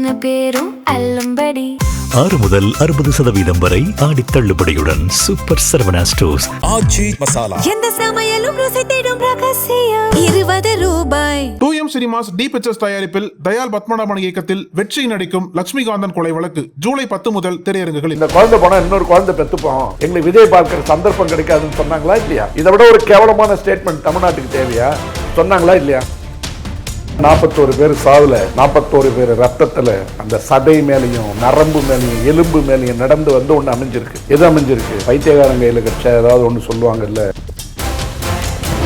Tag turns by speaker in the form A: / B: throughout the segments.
A: அத்தனை பேரும் அல்லும்படி
B: 6 முதல் 60% வரை ஆடி தள்ளுபடியுடன் சூப்பர் சரவணா ஸ்டோர்ஸ்.
C: ஆச்சி மசாலா
A: எந்த சமையலும் ருசி தேடும் ரகசியம் 20 ரூபாய்.
D: 2M சினிமாஸ் டி பிக்சர்ஸ் தயாரிப்பில் தயால் பத்மநாபன் இயக்கத்தில் வெற்றி நடிக்கும் லட்சுமிகாந்தன் கொலை வழக்கு ஜூலை 10 முதல் திரையரங்குகளில்.
E: இந்த குழந்தை போனா இன்னொரு குழந்தை பெத்துப்போம், எங்களுக்கு விஜய் பார்க்கிற சந்தர்ப்பம் கிடைக்காதுன்னு சொன்னாங்களா இல்லையா? இதை விட ஒரு கேவலமான ஸ்டேட்மெண்ட் தமிழ்நாட்டுக்கு தேவையா? சொன்னாங்களா இல்லையா? 41 பேர் சாவுல, 41 பேர் ரத்தத்துல, அந்த சதை மேலையும் நரம்பு மேலையும் எலும்பு மேலையும் நடந்து வந்து ஒண்ணு அமைஞ்சிருக்கு. எது அமைஞ்சிருக்கு? பைத்தியகாரங்க கையில கிடைச்சா ஏதாவது ஒண்ணு சொல்லுவாங்கல்ல.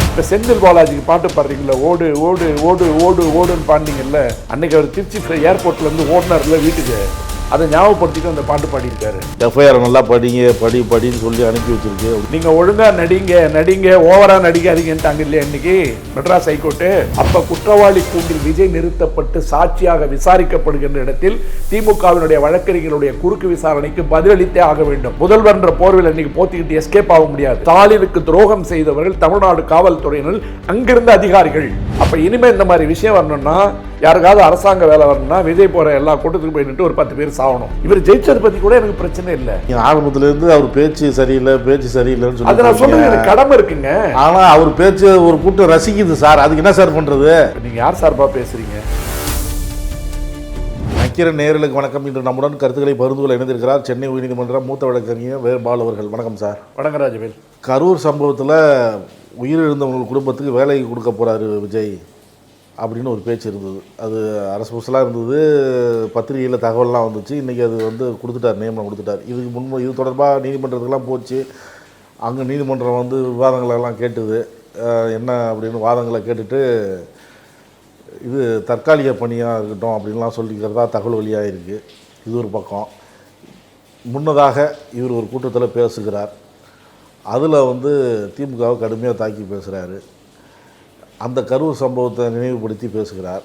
E: இப்ப செந்தில் பாலாஜிக்கு பாட்டு பாடுறீங்களா? ஓடு ஓடு ஓடு ஓடு ஓடுன்னு பாண்டிங்கல்ல. அன்னைக்கு அவர் திருச்சி ஏர்போர்ட்ல இருந்து ஓடினார்ல வீட்டுக்கு, அதை ஞாபகப்படுத்திட்டு அந்த பாட்டு பாடியிருக்காரு.
F: எஃப்ஐஆர் நல்லா படின்னு சொல்லி அனுப்பி வச்சிருக்கு.
E: நீங்க ஒழுங்கா நடிங்க ஓவரா நடிக்காதீங்கன்ட்டாங்க இல்லையா இன்னைக்கு மெட்ராஸ் ஹைகோர்ட்டு. அப்ப குற்றவாளி கூண்டில் விஜய் நிறுத்தப்பட்டு சாட்சியாக விசாரிக்கப்படுகின்ற இடத்தில் திமுகவினுடைய வழக்கறிஞர்களுடைய குறுக்கு விசாரணைக்கு பதிலளித்தே ஆக வேண்டும். முதல்வர் போர்வில் இன்னைக்கு போத்திக்கிட்டு எஸ்கேப் ஆக முடியாது. ஸ்டாலினுக்கு துரோகம் செய்தவர்கள் தமிழ்நாடு காவல்துறையினர், அங்கிருந்த அதிகாரிகள். அப்ப இனிமே இந்த மாதிரி விஷயம் வரணும்னா, யாருக்காவது அரசாங்க வேலை வரணும்னா விஜய் போற எல்லா கூட்டத்துக்கு போயிட்டு ஒரு 10 பேர் சாகணும். இவர் ஜெயிச்சதை பத்தி கூட எனக்கு பிரச்சனை இல்லை.
F: ஆரம்பத்துல இருந்து அவர் பேச்சு சரியில்லைன்னு சொல்லி
E: அதை நான் சொல்றேன், எனக்கு கடமை இருக்குங்க.
F: ஆனா அவர் பேச்சு ஒரு கூட்டம் ரசிக்குது சார். அதுக்கு என்ன சார் பண்றது?
E: நீங்க யார் சார்பா பேசுறீங்க?
F: நக்கிர நேயர்களுக்கு வணக்கம். இன்று நம்முடன் கருத்துக்களை பகிர்ந்து கொள்ள இணைந்திருக்கிறார் சென்னை உயர்நீதிமன்ற மூத்த வழக்கறிஞர் வே. பால் அவர்கள். வணக்கம் சார்.
E: வணக்கம் ராஜவேல்.
F: கரூர் சம்பவத்தில் உயிரிழந்தவங்க குடும்பத்துக்கு வேலை கொடுக்க போறாரு விஜய் அப்படின்னு ஒரு பேச்சு இருந்தது. அது அரசு புதுசலாக இருந்தது, பத்திரிகையில் தகவல்லாம் வந்துச்சு. இன்றைக்கி அது கொடுத்துட்டார், நியமனம் கொடுத்துட்டார். இது தொடர்பாக நீதிமன்றத்துக்கெல்லாம் போச்சு. அங்கே நீதிமன்றம் விவாதங்களெல்லாம் கேட்டுது. என்ன அப்படின்னு வாதங்களை கேட்டுட்டு இது தற்காலிக பணியாக இருக்கட்டும் அப்படின்லாம் சொல்லிக்கிறதா தகவல் வெளியாக இருக்குது. இது ஒரு பக்கம். முன்னதாக இவர் ஒரு கூட்டத்தில் பேசுகிறார். அதில் திமுகவை கடுமையாக தாக்கி பேசுகிறாரு. அந்த கரூர் சம்பவத்தை நினைவுபடுத்தி பேசுகிறார்.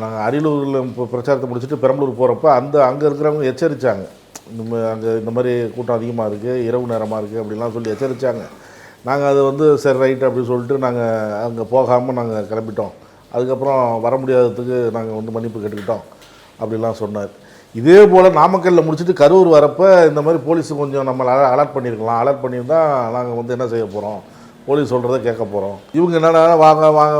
F: நாங்கள் அரியலூரில் இப்போ பிரச்சாரத்தை முடிச்சுட்டு பெரம்பலூர் போகிறப்ப அங்கே இருக்கிறவங்க எச்சரித்தாங்க. அங்கே இந்த மாதிரி கூட்டம் அதிகமாக இருக்குது, இரவு நேரமாக இருக்குது அப்படின்லாம் சொல்லி எச்சரித்தாங்க. நாங்கள் அது சரி ரைட் அப்படின்னு சொல்லிட்டு நாங்கள் அங்கே போகாமல் நாங்கள் கிளம்பிட்டோம். அதுக்கப்புறம் வர முடியாததுக்கு நாங்கள் மன்னிப்பு கேட்டுக்கிட்டோம் அப்படிலாம் சொன்னார். இதே போல் நாமக்கல்லில் முடிச்சுட்டு கரூர் வரப்போ இந்த மாதிரி போலீஸு கொஞ்சம் நம்மளை அலர்ட் பண்ணியிருக்கலாம். அலர்ட் பண்ணியிருந்தால் நாங்கள் என்ன செய்ய போகிறோம், போலீஸ் சொல்கிறத கேட்க போகிறோம். இவங்க என்னென்னா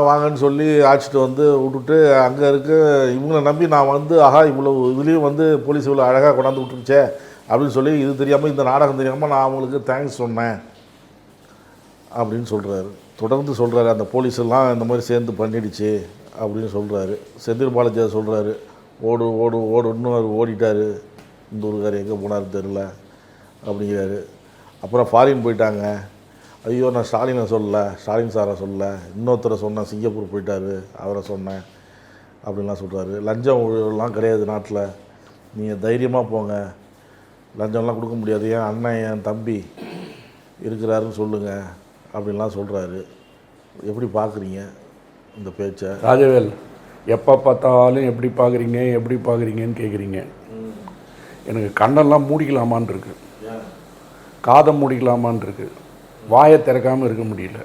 F: வாங்கன்னு சொல்லி அழைச்சிட்டு விட்டுட்டு அங்கே இருக்க இவங்களை நம்பி நான் ஆஹா இவ்வளோ இதுலேயும் போலீஸ் இவ்வளோ அழகாக கொண்டாந்து விட்டுருச்சே அப்படின்னு சொல்லி இது தெரியாமல், இந்த நாடகம் தெரியாமல் நான் அவங்களுக்கு தேங்க்ஸ் சொன்னேன் அப்படின்னு சொல்கிறாரு. தொடர்ந்து சொல்கிறாரு, அந்த போலீஸெல்லாம் இந்த மாதிரி சேர்ந்து பண்ணிடுச்சு அப்படின்னு சொல்கிறாரு. செந்தில் பாலாஜி சொல்கிறாரு, ஓடுன்னு அவர் ஓடிட்டார், இந்த ஊருக்கார் எங்கே போனார் தெரில அப்படிங்கிறாரு. அப்புறம் ஃபாரின் போயிட்டாங்க. ஐயோ நான் ஸ்டாலின் சாரை சொல்லலை, இன்னொருத்தரை சொன்னேன், சிங்கப்பூர் போயிட்டார் அவரை சொன்னேன் அப்படின்லாம் சொல்கிறாரு. லஞ்சம் ஊழலாம் கிடையாது நாட்டில், நீங்கள் தைரியமாக போங்க, லஞ்சம்லாம் கொடுக்க முடியாது, என் அண்ணன் என் தம்பி இருக்கிறாருன்னு சொல்லுங்கள் அப்படின்லாம் சொல்கிறாரு. எப்படி பார்க்குறீங்க இந்த பேச்சை?
E: ராஜவேல், எப்போ பார்த்தாலும் எப்படி பார்க்குறீங்கன்னு கேட்குறீங்க. எனக்கு கண்ணெல்லாம் மூடிக்கலாமான் இருக்கு, காதை மூடிக்கலாமான் இருக்கு, வாயை திறக்காமல் இருக்க முடியல.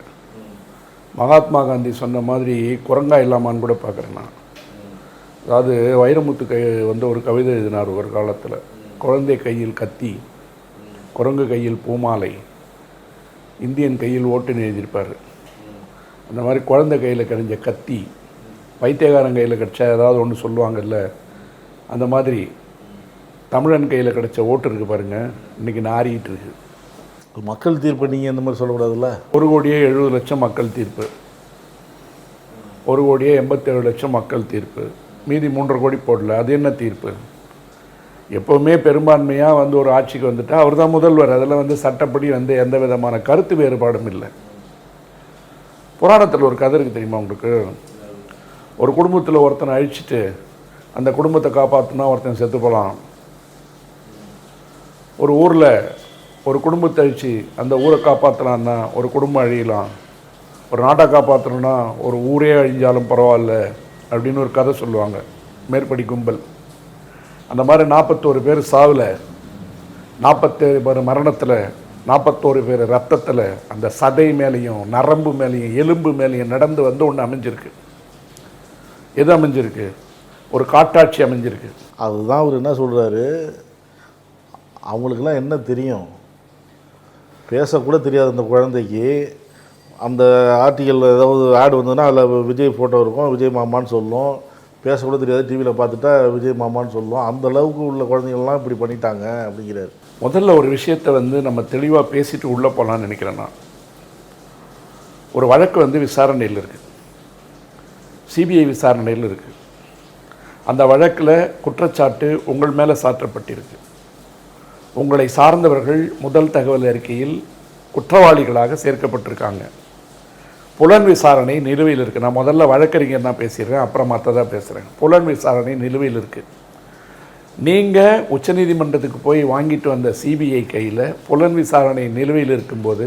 E: மகாத்மா காந்தி சொன்ன மாதிரி குரங்கா இல்லாமான்னு கூட பார்க்குறேன் நான். அதாவது வைரமுத்து ஒரு கவிதை எழுதினார் ஒரு காலத்தில். குழந்தை கையில் கத்தி, குரங்கு கையில் பூமாலை, இந்தியன் கையில் ஓட்டுன்னு எழுதியிருப்பார். அந்த மாதிரி குழந்தை கையில் கிடைஞ்ச கத்தி, பைத்தியகாரன் கையில் கிடச்சா ஏதாவது ஒன்று சொல்லுவாங்கல்ல, அந்த மாதிரி தமிழன் கையில் கிடச்ச ஓட்டு இருக்குது பாருங்கள், இன்றைக்கி நாறிக்கிட்டு இருக்குது.
F: மக்கள் தீர்ப்பு நீங்கள் இந்த மாதிரி சொல்லக்கூடாதுல்ல.
E: 1,70,00,000 மக்கள் தீர்ப்பு, 1,87,00,000 மக்கள் தீர்ப்பு, மீதி 3.5 கோடி போடல. அது என்ன தீர்ப்பு? எப்போவுமே பெரும்பான்மையாக ஒரு ஆட்சிக்கு வந்துட்டால் அவர் தான் முதல்வர். அதில் சட்டப்படி எந்த விதமான கருத்து வேறுபாடும் இல்லை. புராணத்தில் ஒரு கதை இருக்குது தெரியுமா உங்களுக்கு? ஒரு குடும்பத்தில் ஒருத்தனை அழிச்சிட்டு அந்த குடும்பத்தை காப்பாற்றினா ஒருத்தன் செத்து போகலாம். ஒரு ஊரில் ஒரு குடும்பத்தை அழிச்சு அந்த ஊரை காப்பாற்றலான்னா ஒரு குடும்பம் அழியலாம். ஒரு நாட்டை காப்பாற்றணுன்னா ஒரு ஊரே அழிஞ்சாலும் பரவாயில்ல அப்படின்னு ஒரு கதை சொல்லுவாங்க மேற்படி கும்பல். அந்த மாதிரி 41 பேர் சாவில், 47 பேர் மரணத்தில், 41 பேர் ரத்தத்தில், அந்த சதை மேலேயும் நரம்பு மேலேயும் எலும்பு மேலேயும் நடந்து ஒன்று அமைஞ்சிருக்கு. எது அமைஞ்சிருக்கு? ஒரு காட்டாட்சி அமைஞ்சிருக்கு.
F: அதுதான் அவர் என்ன சொல்கிறாரு, அவங்களுக்கெல்லாம் என்ன தெரியும், பேசக்கூட தெரியாது அந்த குழந்தைக்கு. அந்த ஆர்டிக்கல் ஏதாவது ஆட் வந்ததுன்னா அதில் விஜய் ஃபோட்டோ இருக்கும், விஜய் மாமான்னு சொல்லும். பேசக்கூட தெரியாது, டிவியில் பார்த்துட்டா விஜய் மாமான்னு சொல்லும். அந்த அளவுக்கு உள்ள குழந்தைங்கள்லாம் இப்படி பண்ணிட்டாங்க அப்படிங்கிறாரு.
E: முதல்ல ஒரு விஷயத்தை நம்ம தெளிவாக பேசிட்டு உள்ளே போகலான்னு நினைக்கிறேன். நான் ஒரு வழக்கு விசாரணையில் இருக்குது, சிபிஐ விசாரணையில் இருக்குது. அந்த வழக்கில் குற்றச்சாட்டு உங்கள் மேலே சாற்றப்பட்டிருக்கு. உங்களை சார்ந்தவர்கள் முதல் தகவல் அறிக்கையில் குற்றவாளிகளாக சேர்க்கப்பட்டிருக்காங்க. புலன் விசாரணை நிலுவையில் இருக்குது. நான் முதல்ல வழக்கறிஞர் தான் பேசிடுறேன், அப்புறம் மற்றதாக பேசுகிறேன். புலன் விசாரணை நிலுவையில் இருக்குது. நீங்கள் உச்சநீதிமன்றத்துக்கு போய் வாங்கிட்டு வந்த சிபிஐ கையில் புலன் விசாரணை நிலுவையில் இருக்கும்போது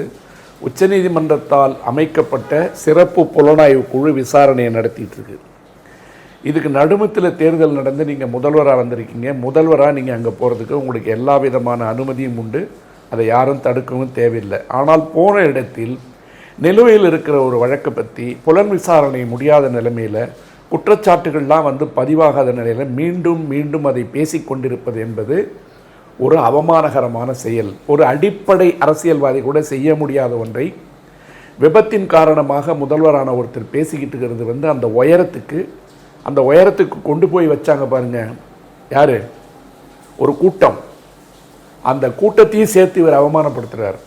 E: உச்சநீதிமன்றத்தால் அமைக்கப்பட்ட சிறப்பு புலனாய்வு குழு விசாரணையை நடத்திட்டு இருக்கு. இதுக்கு நடுமத்தில் தேர்தல் நடந்து நீங்கள் முதல்வராக வந்திருக்கீங்க. முதல்வராக நீங்கள் அங்கே போகிறதுக்கு உங்களுக்கு எல்லா விதமான அனுமதியும் உண்டு, அதை யாரும் தடுக்கவும் தேவையில்லை. ஆனால் போன இடத்தில் நிலுவையில் இருக்கிற ஒரு வழக்கை பற்றி புலன் விசாரணை முடியாத நிலைமையில், குற்றச்சாட்டுகள்லாம் பதிவாகாத நிலையில் மீண்டும் மீண்டும் அதை பேசிக்கொண்டிருப்பது என்பது ஒரு அவமானகரமான செயல். ஒரு அடிப்படை அரசியல்வாதி கூட செய்ய முடியாத ஒன்றை விபத்தின் காரணமாக முதல்வரான ஒருத்தர் பேசிக்கிட்டு இருக்கிறது அந்த உயரத்துக்கு கொண்டு போய் வச்சாங்க பாருங்க. யார்? ஒரு கூட்டம். அந்த கூட்டத்தையும் சேர்த்து இவர் அவமானப்படுத்துகிறார்.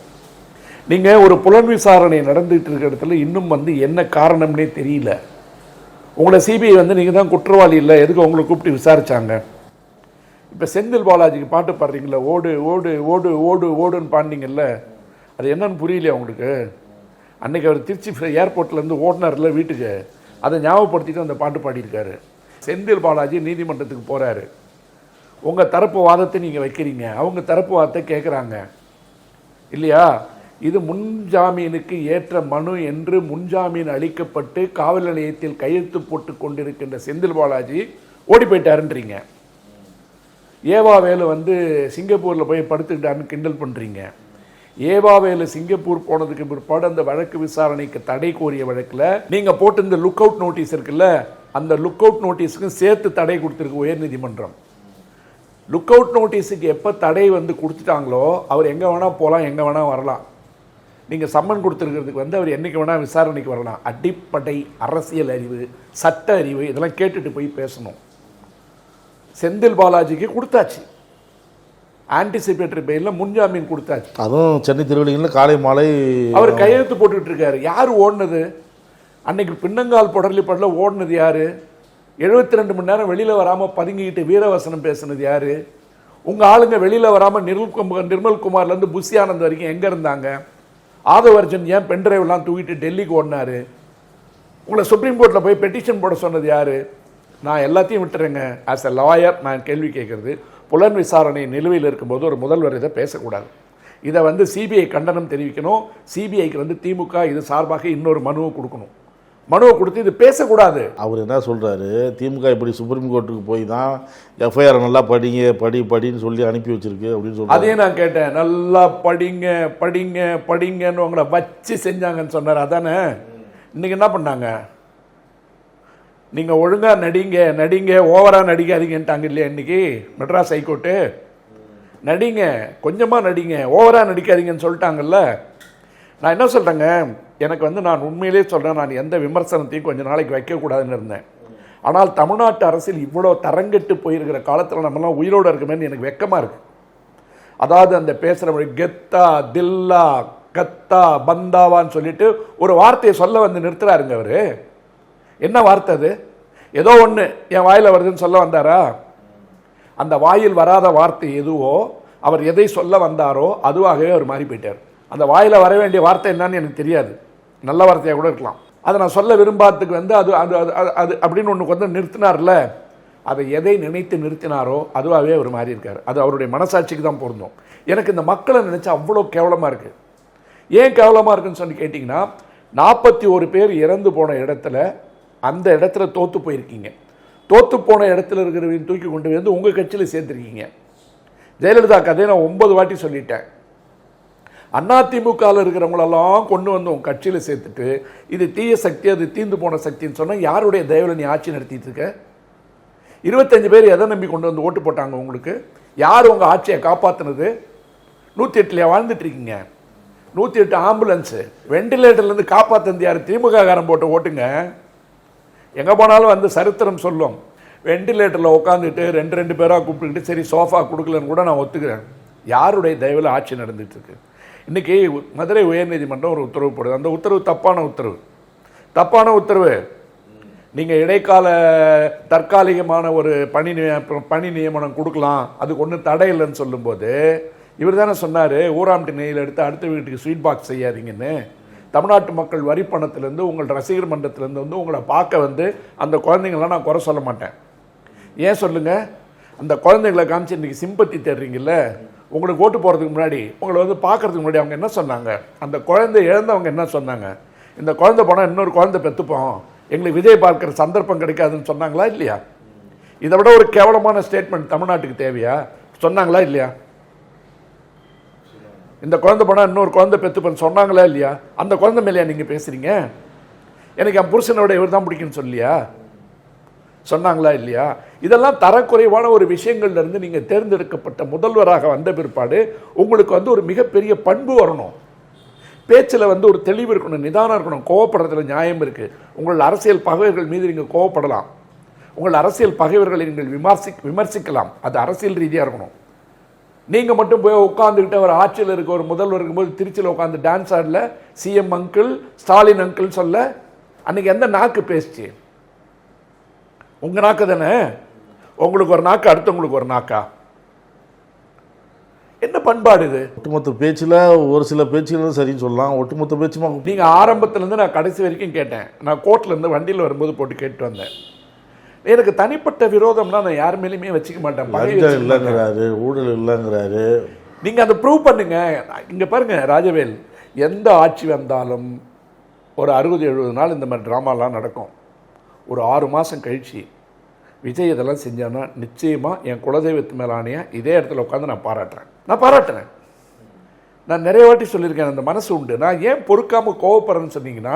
E: நீங்கள் ஒரு புலன் விசாரணை நடந்துகிட்டு இருக்கிற இடத்துல இன்னும் என்ன காரணம்னே தெரியல. உங்களை சிபிஐ நீங்கள் தான் குற்றவாளி இல்லை, எதுக்கு உங்களை கூப்பிட்டு விசாரித்தாங்க? இப்போ செந்தில் பாலாஜிக்கு பாட்டு பாடுறீங்களா, ஓடு ஓடு ஓடு ஓடு ஓடுன்னு பாடினீங்கல்ல, அது என்னன்னு புரியலையா உங்களுக்கு? அன்றைக்கி அவர் திருச்சி ஏர்போர்ட்லேருந்து ஓடினார்ல வீட்டுக்கு, அதை ஞாபகப்படுத்திட்டு அந்த பாட்டு பாடியிருக்காரு. செந்தில் பாலாஜி நீதிமன்றத்துக்கு போகிறாரு. உங்கள் தரப்பு வாதத்தை நீங்கள் வைக்கிறீங்க, அவங்க தரப்பு வாதத்தை கேட்குறாங்க இல்லையா? இது முன்ஜாமீனுக்கு ஏற்ற மனு என்று முன்ஜாமீன் அளிக்கப்பட்டு காவல் நிலையத்தில் கையெழுத்து போட்டு கொண்டிருக்கின்ற செந்தில் பாலாஜி ஓடி போயிட்டாருன்றீங்க. ஏவாவேலு சிங்கப்பூரில் போய் படுத்துக்கிட்டாருன்னு கிண்டல் பண்ணுறீங்க. ஏவாவேலு சிங்கப்பூர் போனதுக்கு பிற்பாடு அந்த வழக்கு விசாரணைக்கு தடை கோரிய வழக்கில் நீங்கள் போட்டு இந்த லுக் அவுட் நோட்டீஸ் இருக்குல்ல, அந்த லுக் அவுட் நோட்டீஸுக்கும் சேர்த்து தடை கொடுத்துருக்கு உயர்நீதிமன்றம். லுக் அவுட் நோட்டீஸுக்கு எப்போ தடை கொடுத்துட்டாங்களோ அவர் எங்கே வேணால் போகலாம், எங்கே வேணால் வரலாம். நீங்கள் சம்மன் கொடுத்துருக்கிறதுக்கு அவர் என்றைக்கு வேணால் விசாரணைக்கு வரலாம். அடிப்படை அரசியல் அறிவு, சட்ட அறிவு இதெல்லாம் கேட்டுட்டு போய் பேசணும். செந்தில் பாலாஜிக்கு கொடுத்தாச்சு, ஆன்டிசிபேட்டரி பெயிலில் முன்ஜாமீன் கொடுத்தாச்சு.
F: அதுவும் சென்னை திருவள்ளிகளில் காலை மாலை
E: அவர் கையெழுத்து போட்டுக்கிட்டு இருக்காரு. யார் ஓடினது? அன்னைக்கு பின்னங்கால் புடர்லிப்படல ஓடினது யார்? 72 மணி நேரம் வெளியில் வராமல் பதுங்கிக்கிட்டு வீரவசனம் பேசுனது யார்? உங்கள் ஆளுங்க வெளியில் வராமல் நிர்மல்குமார்லேருந்து புஷி ஆனந்த் வரைக்கும் எங்கே இருந்தாங்க? ஆதவர்ஜன் ஏன் பென்ட்ரைவ்லாம் தூக்கிட்டு டெல்லிக்கு ஓடினார்? உங்களை சுப்ரீம் கோர்ட்டில் போய் பெட்டிஷன் போட சொன்னது யார்? நான் எல்லாத்தையும் விட்டுறேங்க. ஆஸ் எ லாயர் நான் கேள்வி கேட்குறது, புலன் விசாரணை நிலுவையில் இருக்கும்போது ஒரு முதல்வர் இதை பேசக்கூடாது. இதை சிபிஐ கண்டனம் தெரிவிக்கணும். சிபிஐக்கு திமுக இது சார்பாக இன்னொரு மனுவை கொடுக்கணும். மனுவை கொடுத்து இது பேசக்கூடாது.
F: அவர் என்ன சொல்கிறாரு, திமுக இப்படி சுப்ரீம் கோர்ட்டுக்கு போய் தான் எஃப்ஐஆர் நல்லா படின்னு சொல்லி அனுப்பி வச்சிருக்கு அப்படின்னு சொல்லி.
E: அதே நான் கேட்டேன், நல்லா படிங்க படிங்க படிங்கன்னு உங்களை வச்சு செஞ்சாங்கன்னு சொன்னார். அதானே இன்னைக்கு என்ன பண்ணாங்க? நீங்கள் ஒழுங்காக நடிங்க ஓவராக நடிக்காதீங்கன்ட்டாங்க இல்லையா இன்றைக்கி மெட்ராஸ் ஹைகோர்ட்டு? நடிங்க, கொஞ்சமாக நடிங்க, ஓவராக நடிக்காதீங்கன்னு சொல்லிட்டாங்கல்ல. நான் என்ன சொல்கிறேங்க, எனக்கு நான் உண்மையிலே சொல்கிறேன், நான் எந்த விமர்சனத்தையும் கொஞ்சம் நாளைக்கு வைக்கக்கூடாதுன்னு இருந்தேன். ஆனால் தமிழ்நாட்டு அரசியல் இவ்வளோ தரங்கெட்டு போயிருக்கிற காலத்தில் நம்மலாம் உயிரோடு இருக்குமேன்னு எனக்கு வெக்கமாக இருக்குது. அதாவது அந்த பேசுகிற மொழி கெத்தா தில்லா கத்தா பந்தாவான்னு சொல்லிட்டு ஒரு வார்த்தையை சொல்ல நிறுத்துறாருங்க அவர். என்ன வார்த்தை அது? ஏதோ ஒன்று என் வாயில் வருதுன்னு சொல்ல வந்தாரா? அந்த வாயில் வராத வார்த்தை எதுவோ, அவர் எதை சொல்ல வந்தாரோ அதுவாகவே அவர் மாறி போயிட்டார். அந்த வாயில் வர வேண்டிய வார்த்தை என்னன்னு எனக்கு தெரியாது, நல்ல வார்த்தையாக கூட இருக்கலாம். அதை நான் சொல்ல விரும்பாததுக்கு அது அது அது அப்படின்னு ஒன்று நிறுத்தினார்ல, அதை எதை நினைத்து நிறுத்தினாரோ அதுவாகவே அவர் மாறி இருக்கார். அது அவருடைய மனசாட்சிக்கு தான் பொருந்தும். எனக்கு இந்த மக்களை நினச்சா அவ்வளோ கேவலமாக இருக்குது. ஏன் கேவலமாக இருக்குன்னு சொல்லி கேட்டிங்கன்னா, 41 பேர் இறந்து போன இடத்துல அந்த இடத்துல தோற்று போயிருக்கீங்க. தோற்று போன இடத்துல இருக்கிறவங்க தூக்கி கொண்டு உங்கள் கட்சியில் சேர்த்துருக்கீங்க. ஜெயலலிதா கதையை நான் 9 வாட்டி சொல்லிட்டேன். அதிமுகவில் இருக்கிறவங்களெல்லாம் கொண்டு உங்கள் கட்சியில் சேர்த்துட்டு இது தீய சக்தி, அது தீர்ந்து போன சக்தின்னு சொன்னால் யாருடைய தயவில் நீ ஆட்சி நடத்திட்டு இருக்க? 25 பேர் எதை நம்பி கொண்டு வந்து ஓட்டு போட்டாங்க உங்களுக்கு? யார் உங்கள் ஆட்சியை காப்பாற்றினது? 108 வாழ்ந்துட்டு இருக்கீங்க. 108 ஆம்புலன்ஸு வெண்டிலேட்டர்லேருந்து காப்பாற்றினது யார்? திமுக காரன் போட்டு ஓட்டுங்க. எங்கே போனாலும் வந்து சரித்திரம் சொல்லும். வெண்டிலேட்டரில் உட்காந்துட்டு ரெண்டு பேராக கூப்பிட்டுக்கிட்டு சரி சோஃபா கொடுக்கலன்னு கூட நான் ஒத்துக்கிறேன். யாருடைய தயவில் ஆட்சி நடந்துகிட்ருக்கு? இன்றைக்கி மதுரை உயர்நீதிமன்றம் ஒரு உத்தரவு போடுது. அந்த உத்தரவு தப்பான உத்தரவு. நீங்கள் இடைக்கால தற்காலிகமான ஒரு பணி நியமனம் கொடுக்கலாம், அதுக்கு ஒன்றும் தடை இல்லைன்னு சொல்லும்போது இவர் தானே சொன்னார் ஊராம்டி நெய்யில் எடுத்து அடுத்த வீட்டுக்கு ஸ்வீட் பாக்ஸ் செய்யாதீங்கன்னு. தமிழ்நாட்டு மக்கள் வரி பணத்திலேருந்து உங்கள் ரசிகர் மன்றத்திலேருந்து வந்து உங்களை பார்க்க வந்து அந்த குழந்தைங்களாம் நான் குறை சொல்ல மாட்டேன். ஏன் சொல்லுங்கள்? அந்த குழந்தைங்களை காமிச்சு இன்றைக்கி சிம்பத்தி தேடுறீங்கல்ல, உங்களுக்கு ஓட்டு போகிறதுக்கு முன்னாடி உங்களை வந்து பார்க்குறதுக்கு முன்னாடி அவங்க என்ன சொன்னாங்க? அந்த குழந்தை இழந்தவங்க என்ன சொன்னாங்க? இந்த குழந்தை போனால் இன்னொரு குழந்தை பெற்றுப்போம், எங்களுக்கு விஜய் பார்க்குற சந்தர்ப்பம் கிடைக்காதுன்னு சொன்னாங்களா இல்லையா? இதை விட ஒரு கேவலமான ஸ்டேட்மெண்ட் தமிழ்நாட்டுக்கு தேவையா? சொன்னாங்களா இல்லையா? இந்த குழந்தை போனால் இன்னொரு குழந்தை பெற்றுப்போன்னு சொன்னாங்களா இல்லையா? அந்த குழந்தை மேலேயா நீங்கள் பேசுகிறீங்க? எனக்கு என் புருஷனோட இவர் தான் பிடிக்குன்னு சொல்லியா? சொன்னாங்களா இல்லையா? இதெல்லாம் தரக்குறைவான ஒரு விஷயங்கள்லேருந்து நீங்கள் தேர்ந்தெடுக்கப்பட்ட முதல்வராக வந்த பிற்பாடு உங்களுக்கு வந்து ஒரு மிகப்பெரிய பண்பு வரணும். பேச்சில் வந்து ஒரு தெளிவு இருக்கணும், நிதானம் இருக்கணும். கோவப்படுறதுல நியாயம் இருக்குது. உங்கள் அரசியல் பகைவர்கள் மீது நீங்கள் கோவப்படலாம், உங்கள் அரசியல் பகைவர்களை நீங்கள் விமர்சிக்கலாம். அது அரசியல் ரீதியாக இருக்கணும். நீங்கள் மட்டும் போய் உட்காந்துக்கிட்டு அவர் ஆட்சியில் இருக்க ஒரு முதல்வர் இருக்கும்போது திருச்சியில் உட்காந்து டான்ஸ் ஆடல, சிஎம் அங்கிள் ஸ்டாலின் அங்கிள் சொல்ல, அன்றைக்கி எந்த நாக்கு பேசிச்சு? உங்கள் நாக்கு தானே. உங்களுக்கு ஒரு நாக்கு, அடுத்தவங்களுக்கு ஒரு நாக்கா? என்ன பண்பாடு இது?
F: ஒட்டுமொத்த பேச்சில் ஒரு சில பேச்சுகளும் சரின்னு சொல்லலாம், ஒட்டுமொத்த பேச்சுமா?
E: நீங்கள் ஆரம்பத்துலேருந்து நான் கடைசி வரைக்கும் கேட்டேன். நான் கோர்ட்லேருந்து வண்டியில் வரும்போது போட்டு கேட்டு வந்தேன். எனக்கு தனிப்பட்ட விரோதம்னா நான் யார் மேலேயுமே வச்சுக்க மாட்டேன்.
F: இல்லைங்கிறாரு, ஊழல் இல்லைங்கிறாரு.
E: நீங்கள் அதை ப்ரூவ் பண்ணுங்க. இங்கே பாருங்க ராஜவேல், எந்த ஆட்சி வந்தாலும் ஒரு 60-70 நாள் இந்த மாதிரி ட்ராமாலாம் நடக்கும். ஒரு 6 மாதம் கழிச்சு விஜய் இதெல்லாம் செஞ்சான்னா நிச்சயமாக என் குலதெய்வத்து மேலானியா இதே இடத்துல உட்காந்து நான் பாராட்டுறேன். நான் நிறைய வாட்டி சொல்லியிருக்கேன், அந்த மனசு உண்டு. நான் ஏன் பொறுக்காமல் கோவப்படுறேன்னு சொன்னீங்கன்னா,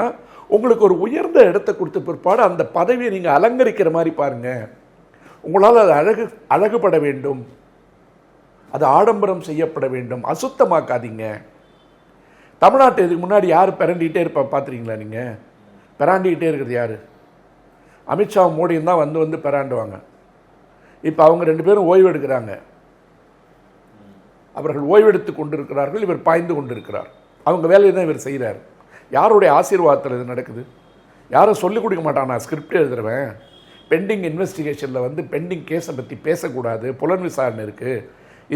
E: உங்களுக்கு ஒரு உயர்ந்த இடத்த கொடுத்த பிற்பாடு அந்த பதவியை நீங்கள் அலங்கரிக்கிற மாதிரி பாருங்கள். உங்களால் அது அழகுபட வேண்டும், அது ஆடம்பரம் செய்யப்பட வேண்டும். அசுத்தமாக்காதீங்க. தமிழ்நாட்டு இதுக்கு முன்னாடி யார் பிறண்டிகிட்டே இருப்பா பார்த்துறீங்களா? நீங்கள் பிராண்டிக்கிட்டே இருக்கிறது யார்? அமித்ஷா மோடியும் தான் வந்து பெறாண்டுவாங்க. இப்போ அவங்க 2 பேரும் ஓய்வு எடுக்கிறாங்க. அவர்கள் ஓய்வெடுத்து கொண்டிருக்கிறார்கள், இவர் பாய்ந்து கொண்டிருக்கிறார். அவங்க வேலையை தான் இவர் செய்கிறார். யாருடைய ஆசீர்வாதத்தில் இது நடக்குது? யாரும் சொல்லிக் கொடுக்க மாட்டான். நான் ஸ்கிரிப்ட் எழுதுறேன், பெண்டிங் இன்வெஸ்டிகேஷனில் வந்து பெண்டிங் கேஸை பற்றி பேசக்கூடாது, புலன் விசாரணை இருக்குது,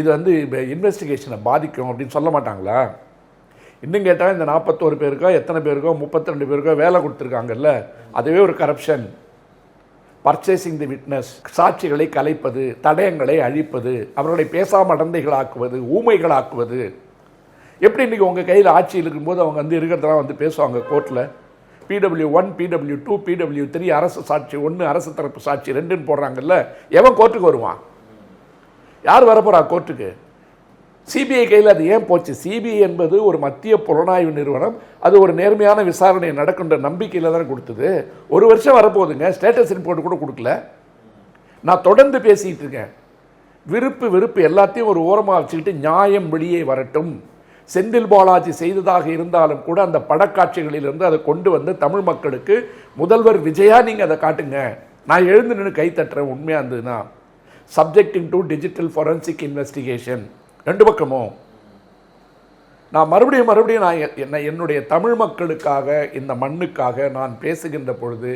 E: இது வந்து இன்வெஸ்டிகேஷனை பாதிக்கும் அப்படின்னு சொல்ல மாட்டாங்களா? இன்னும் கேட்டால் இந்த 41 பேருக்கோ எத்தனை பேருக்கோ 32 பேருக்கோ வேலை கொடுத்துருக்காங்கல்ல, அதுவே ஒரு கரப்ஷன். பர்ச்சேசிங் தி விட்னஸ், சாட்சிகளை கலைப்பது, தடயங்களை அழிப்பது, அவர்களை பேசாமடந்தைகளாக்குவது, ஊமைகளாக்குவது. எப்படி இன்றைக்கி உங்கள் கையில் ஆட்சியில் இருக்கும்போது அவங்க வந்து இருக்கிறதெல்லாம் வந்து பேசுவாங்க கோர்ட்டில். PW1, PW2, PW3, அரசு சாட்சி 1, அரசு தரப்பு சாட்சி 2ன்னு போடுறாங்கல்ல. எவன் கோர்ட்டுக்கு வருவான்? யார் வரப்போறா கோர்ட்டுக்கு? சிபிஐ கையில் அது ஏன் போச்சு? சிபிஐ என்பது ஒரு மத்திய புலனாய்வு நிறுவனம், அது ஒரு நேர்மையான விசாரணை நடக்கின்ற நம்பிக்கையில் தானே கொடுத்தது. 1 வருஷம் வரப்போகுதுங்க, ஸ்டேட்டஸ் ரிப்போர்ட் கூட கொடுக்கல. நான் தொடர்ந்து பேசிகிட்டு இருக்கேன். வெறுப்பு எல்லாத்தையும் ஒரு ஓரமாக வச்சுக்கிட்டு நியாயம் வெளியே வரட்டும். செந்தில் பாலாஜி செய்ததாக இருந்தாலும் கூட அந்த படக்காட்சிகளிலிருந்து அதை கொண்டு வந்து தமிழ் மக்களுக்கு முதல்வர் விஜயா நீங்கள் அதை காட்டுங்க. நான் எழுந்து நின்று கை தட்டுறேன் உண்மையாக இருந்ததுன்னா. Subjecting to digital forensic investigation 2 பக்கமும். நான் மறுபடியும் நான் என்னுடைய தமிழ் மக்களுக்காக, இந்த மண்ணுக்காக நான் பேசுகின்ற பொழுது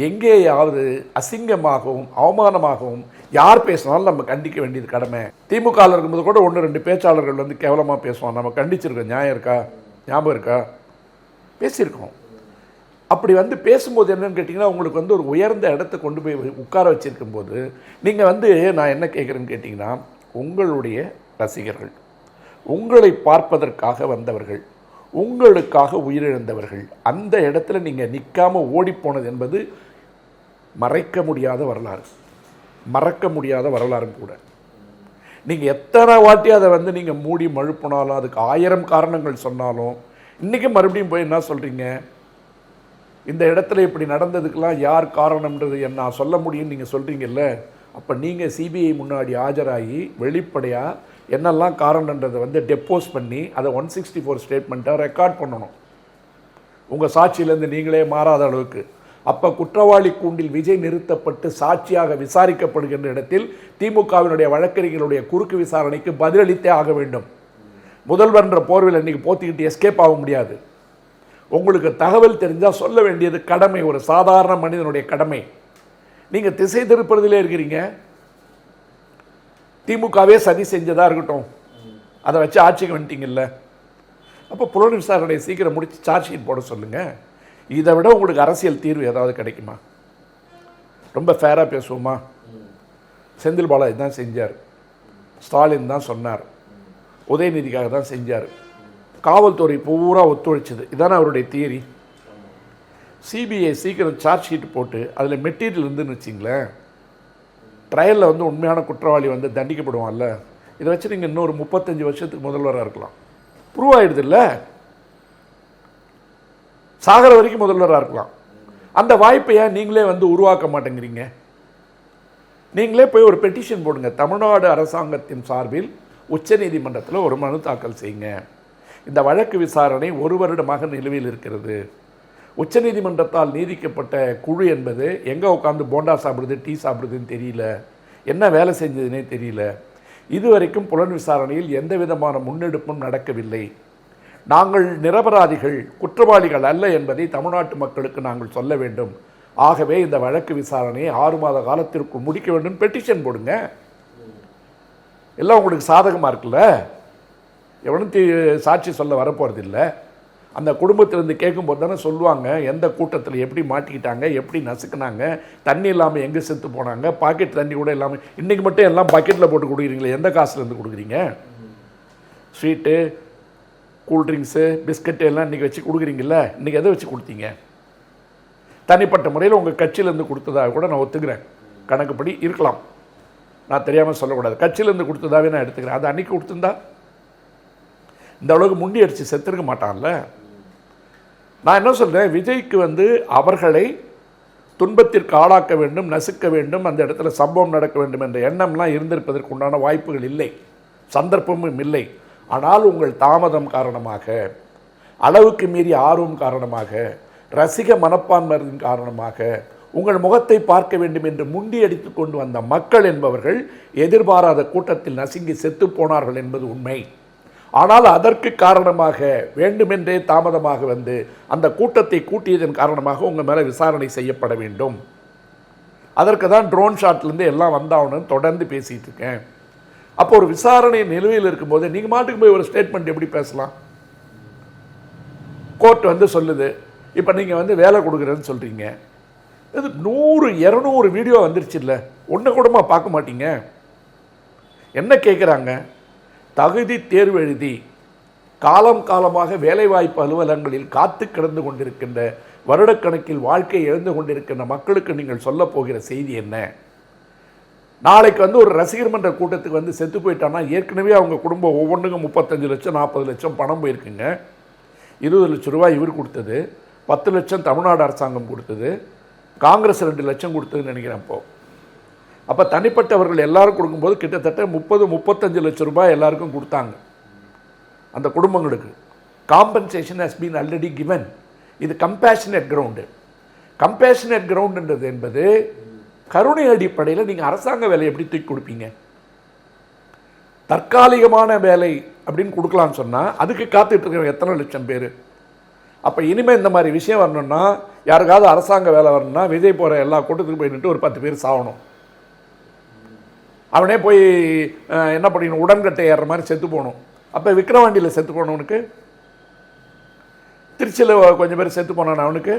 E: எங்கேயாவது அசிங்கமாகவும் அவமானமாகவும் யார் பேசினாலும் நம்ம கண்டிக்க வேண்டியது கடமை. திமுகவில் இருக்கும்போது கூட 1-2 பேச்சாளர்கள் வந்து கேவலமாக பேசுவோம், நம்ம கண்டிச்சிருக்கோம். நியாயம் இருக்கா? ஞாபகம் இருக்கா? பேசியிருக்கோம். அப்படி வந்து பேசும்போது என்னன்னு கேட்டிங்கன்னா, உங்களுக்கு வந்து ஒரு உயர்ந்த இடத்த கொண்டு போய் உட்கார வச்சிருக்கும் போது நீங்கள் வந்து நான் என்ன கேட்குறேன்னு கேட்டிங்கன்னா, உங்களுடைய ரசிகர்கள், உங்களை பார்ப்பதற்காக வந்தவர்கள், உங்களுக்காக உயிரிழந்தவர்கள், அந்த இடத்துல நீங்கள் நிற்காமல் ஓடிப்போனது என்பது மறைக்க முடியாத வரலாறு கூட. நீங்கள் எத்தனை வாட்டி அதை வந்து நீங்கள் மூடி மழுப்பினாலும், அதுக்கு 1000 காரணங்கள் சொன்னாலும், இன்றைக்கி மறுபடியும் போய் என்ன சொல்கிறீங்க? இந்த இடத்துல இப்படி நடந்ததுக்கெல்லாம் யார் காரணம்ன்றது நான் சொல்ல முடியும்னு நீங்கள் சொல்கிறீங்கல்ல, அப்போ நீங்கள் சிபிஐ முன்னாடி ஆஜராகி வெளிப்படையாக என்னெல்லாம் காரணன்றதை வந்து டெப்போஸ் பண்ணி அதை 164 ஸ்டேட்மெண்ட்டை ரெக்கார்ட் பண்ணணும் உங்கள் சாட்சியிலேருந்து நீங்களே மாறாத அளவுக்கு. அப்போ குற்றவாளி கூண்டில் விஜய் நிறுத்தப்பட்டு சாட்சியாக விசாரிக்கப்படுகின்ற இடத்தில் திமுகவினுடைய வழக்கறிஞர்களுடைய குறுக்கு விசாரணைக்கு பதிலளித்தே ஆக வேண்டும். முதல்வர்ன்ற போர்வில் இன்னைக்கு போத்திக்கிட்டு எஸ்கேப் ஆக முடியாது. உங்களுக்கு தகவல் தெரிஞ்சால் சொல்ல வேண்டியது கடமை, ஒரு சாதாரண மனிதனுடைய கடமை. நீங்கள் திசை திருப்பதிலே இருக்கிறீங்க. திமுகவே சதி செஞ்சதா இருக்கட்டும், அதை வச்சு ஆட்சிக்கு வந்துட்டீங்கல்ல. அப்போ புலன் விசாரணையை சீக்கிரம் முடிச்சு சார்ஜ் ஷீட் போட சொல்லுங்கள். இதை விட உங்களுக்கு அரசியல் தீர்வு ஏதாவது கிடைக்குமா? ரொம்ப ஃபேராக பேசுவோமா? செந்தில் பாலாஜி தான் செஞ்சார், ஸ்டாலின் தான் சொன்னார், உதயநிதிக்காக தான் செஞ்சார், காவல்துறை பூரா ஒத்துழைச்சது. இதானே அவருடைய தியரி. சிபிஐ சீக்கிரம் சார்ஜ் ஷீட் போட்டு அதில் மெட்டீரியல் இருந்துன்னு வச்சிங்களேன், ட்ரையலில் வந்து உண்மையான குற்றவாளி வந்து தண்டிக்கப்படுவான்ல. இதை வச்சு நீங்கள் இன்னொரு 35 வருஷத்துக்கு முதல்வராக இருக்கலாம். ப்ரூவ் ஆகிடுது இல்லை, சாகர வரைக்கும் முதல்வராக இருக்கலாம். அந்த வாய்ப்பையை நீங்களே வந்து உருவாக்க மாட்டேங்கிறீங்க. நீங்களே போய் ஒரு பெட்டிஷன் போடுங்க, தமிழ்நாடு அரசாங்கத்தின் சார்பில் உச்சநீதிமன்றத்தில் ஒரு மனு தாக்கல் செய்யுங்க. இந்த வழக்கு விசாரணை 1 வருடமாக நிலுவையில் இருக்கிறது. உச்சநீதிமன்றத்தால் நீதிக்கப்பட்ட குழு என்பது எங்கே உட்காந்து போண்டா சாப்பிடுது, டீ சாப்பிடுதுன்னு தெரியல, என்ன வேலை செஞ்சதுன்னே தெரியல. இதுவரைக்கும் புலன் விசாரணையில் எந்த விதமான முன்னெடுப்பும் நடக்கவில்லை. நாங்கள் நிரபராதிகள், குற்றவாளிகள் அல்ல என்பதை தமிழ்நாட்டு மக்களுக்கு நாங்கள் சொல்ல வேண்டும். ஆகவே இந்த வழக்கு விசாரணையை 6 மாத காலத்திற்குள் முடிக்க வேண்டும். பெட்டிஷன் போடுங்க. எல்லாம் உங்களுக்கு சாதகமாக இருக்குல்ல. எவனும் சாட்சி சொல்ல வரப்போகிறது இல்லை. அந்த குடும்பத்திலேருந்து கேட்கும்போது தானே சொல்லுவாங்க எந்த கூட்டத்தில் எப்படி மாட்டிக்கிட்டாங்க, எப்படி நசுக்குனாங்க, தண்ணி இல்லாமல் எங்கே செத்து போனாங்க, பாக்கெட் தண்ணி கூட இல்லாமல். இன்றைக்கி மட்டும் எல்லாம் பாக்கெட்டில் போட்டு கொடுக்குறீங்களே, எந்த காசுலேருந்து கொடுக்குறீங்க? ஸ்வீட்டு, கூல்ட்ரிங்க்ஸு, பிஸ்கட்டு எல்லாம் இன்றைக்கி வச்சு கொடுக்குறீங்கள, இன்றைக்கி எதை வச்சு கொடுத்தீங்க? தனிப்பட்ட முறையில் உங்கள் கட்சியிலேருந்து கொடுத்ததாக கூட நான் ஒத்துக்கிறேன், கணக்குப்படி இருக்கலாம், நான் தெரியாமல் சொல்லக்கூடாது. கட்சியிலேருந்து கொடுத்ததாவே நான் எடுத்துக்கிறேன். அது அன்றைக்கி கொடுத்துருந்தா இந்த அளவுக்கு முண்டி அடித்து செத்துருக்க மாட்டான்ல. நான் என்ன சொல்கிறேன், விஜய்க்கு வந்து அவர்களை துன்பத்திற்கு ஆளாக்க வேண்டும், நசுக்க வேண்டும், அந்த இடத்துல சம்பவம் நடக்க வேண்டும் என்ற எண்ணம்லாம் இருந்திருப்பதற்கு உண்டான வாய்ப்புகள் இல்லை, சந்தர்ப்பமும் இல்லை. ஆனால் உங்கள் தாமதம் காரணமாக, அளவுக்கு மீறிய ஆர்வம் காரணமாக, ரசிக மனப்பான்மையின் காரணமாக, உங்கள் முகத்தை பார்க்க வேண்டும் என்று முண்டி அடித்து கொண்டு வந்த மக்கள் என்பவர்கள் எதிர்பாராத கூட்டத்தில் நசுங்கி செத்து போனார்கள் என்பது உண்மை. ஆனால் அதற்கு காரணமாக வேண்டுமென்றே தாமதமாக வந்து அந்த கூட்டத்தை கூட்டியதன் காரணமாக உங்கள் மேலே விசாரணை செய்யப்பட வேண்டும். அதற்கு தான் ட்ரோன் ஷாட்லேருந்து எல்லாம் வந்தாகணும்னு தொடர்ந்து பேசிகிட்டு இருக்கேன். அப்போ ஒரு விசாரணை நிலுவையில் இருக்கும்போது நீங்கள் மாட்டுக்கு போய் ஒரு ஸ்டேட்மெண்ட் எப்படி பேசலாம்? கோர்ட் வந்து சொல்லுது, இப்போ நீங்கள் வந்து வேலை கொடுக்குறேன்னு சொல்கிறீங்க. இது 100-200 வீடியோ வந்துருச்சு இல்லை, ஒன்று கூடமா பார்க்க மாட்டீங்க? என்ன கேட்குறாங்க? தகுதி தேர்வு எழுதி காலம் காலமாக வேலைவாய்ப்பு அலுவலகங்களில் காத்து கிடந்து கொண்டிருக்கின்ற, வருடக்கணக்கில் வாழ்க்கை இழந்து கொண்டிருக்கின்ற மக்களுக்கு நீங்கள் சொல்ல போகிற செய்தி என்ன? நாளைக்கு வந்து ஒரு ரசிகர் மன்ற கூட்டத்துக்கு வந்து செத்து போயிட்டான்னா ஏற்கனவே அவங்க குடும்பம் ஒவ்வொன்றுக்கும் 35 லட்சம் 40 லட்சம் பணம் போயிருக்குங்க. 20 லட்சம் ரூபாய் இவர் கொடுத்தது, 10 லட்சம் தமிழ்நாடு அரசாங்கம் கொடுத்தது, காங்கிரஸ் 2 லட்சம் கொடுத்ததுன்னு நினைக்கிறேன். அப்போ தனிப்பட்டவர்கள் எல்லாரும் கொடுக்கும்போது கிட்டத்தட்ட 30-35 லட்சம் ரூபாய் எல்லாருக்கும் கொடுத்தாங்க அந்த குடும்பங்களுக்கு. Compensation has been already given. இது கம்பேஷனேட் கிரவுண்டு. கம்பேஷனேட் கிரவுண்டுன்றது என்பது கருணை அடிப்படையில் நீங்கள் அரசாங்க வேலை எப்படி தூக்கி கொடுப்பீங்க? தற்காலிகமான வேலை அப்படின்னு கொடுக்கலான்னு சொன்னால் அதுக்கு காத்துட்டு இருக்கிற எத்தனை லட்சம் பேர்? அப்போ இனிமேல் இந்த மாதிரி விஷயம் வரணும்னா, யாருக்காவது அரசாங்க வேலை வரணும்னா விஜய் போகிற எல்லா கூட்டத்துக்கு போயிட்டு ஒரு 10 பேர் சாகணும். அவனே போய் என்ன பண்ணிக்கணும், உடன்கட்டை ஏறுற மாதிரி செத்து போகணும். அப்போ விக்ரவாண்டியில் செத்து போனவனுக்கு, திருச்சியில் கொஞ்சம் பேர் செத்து போனான் அவனுக்கு,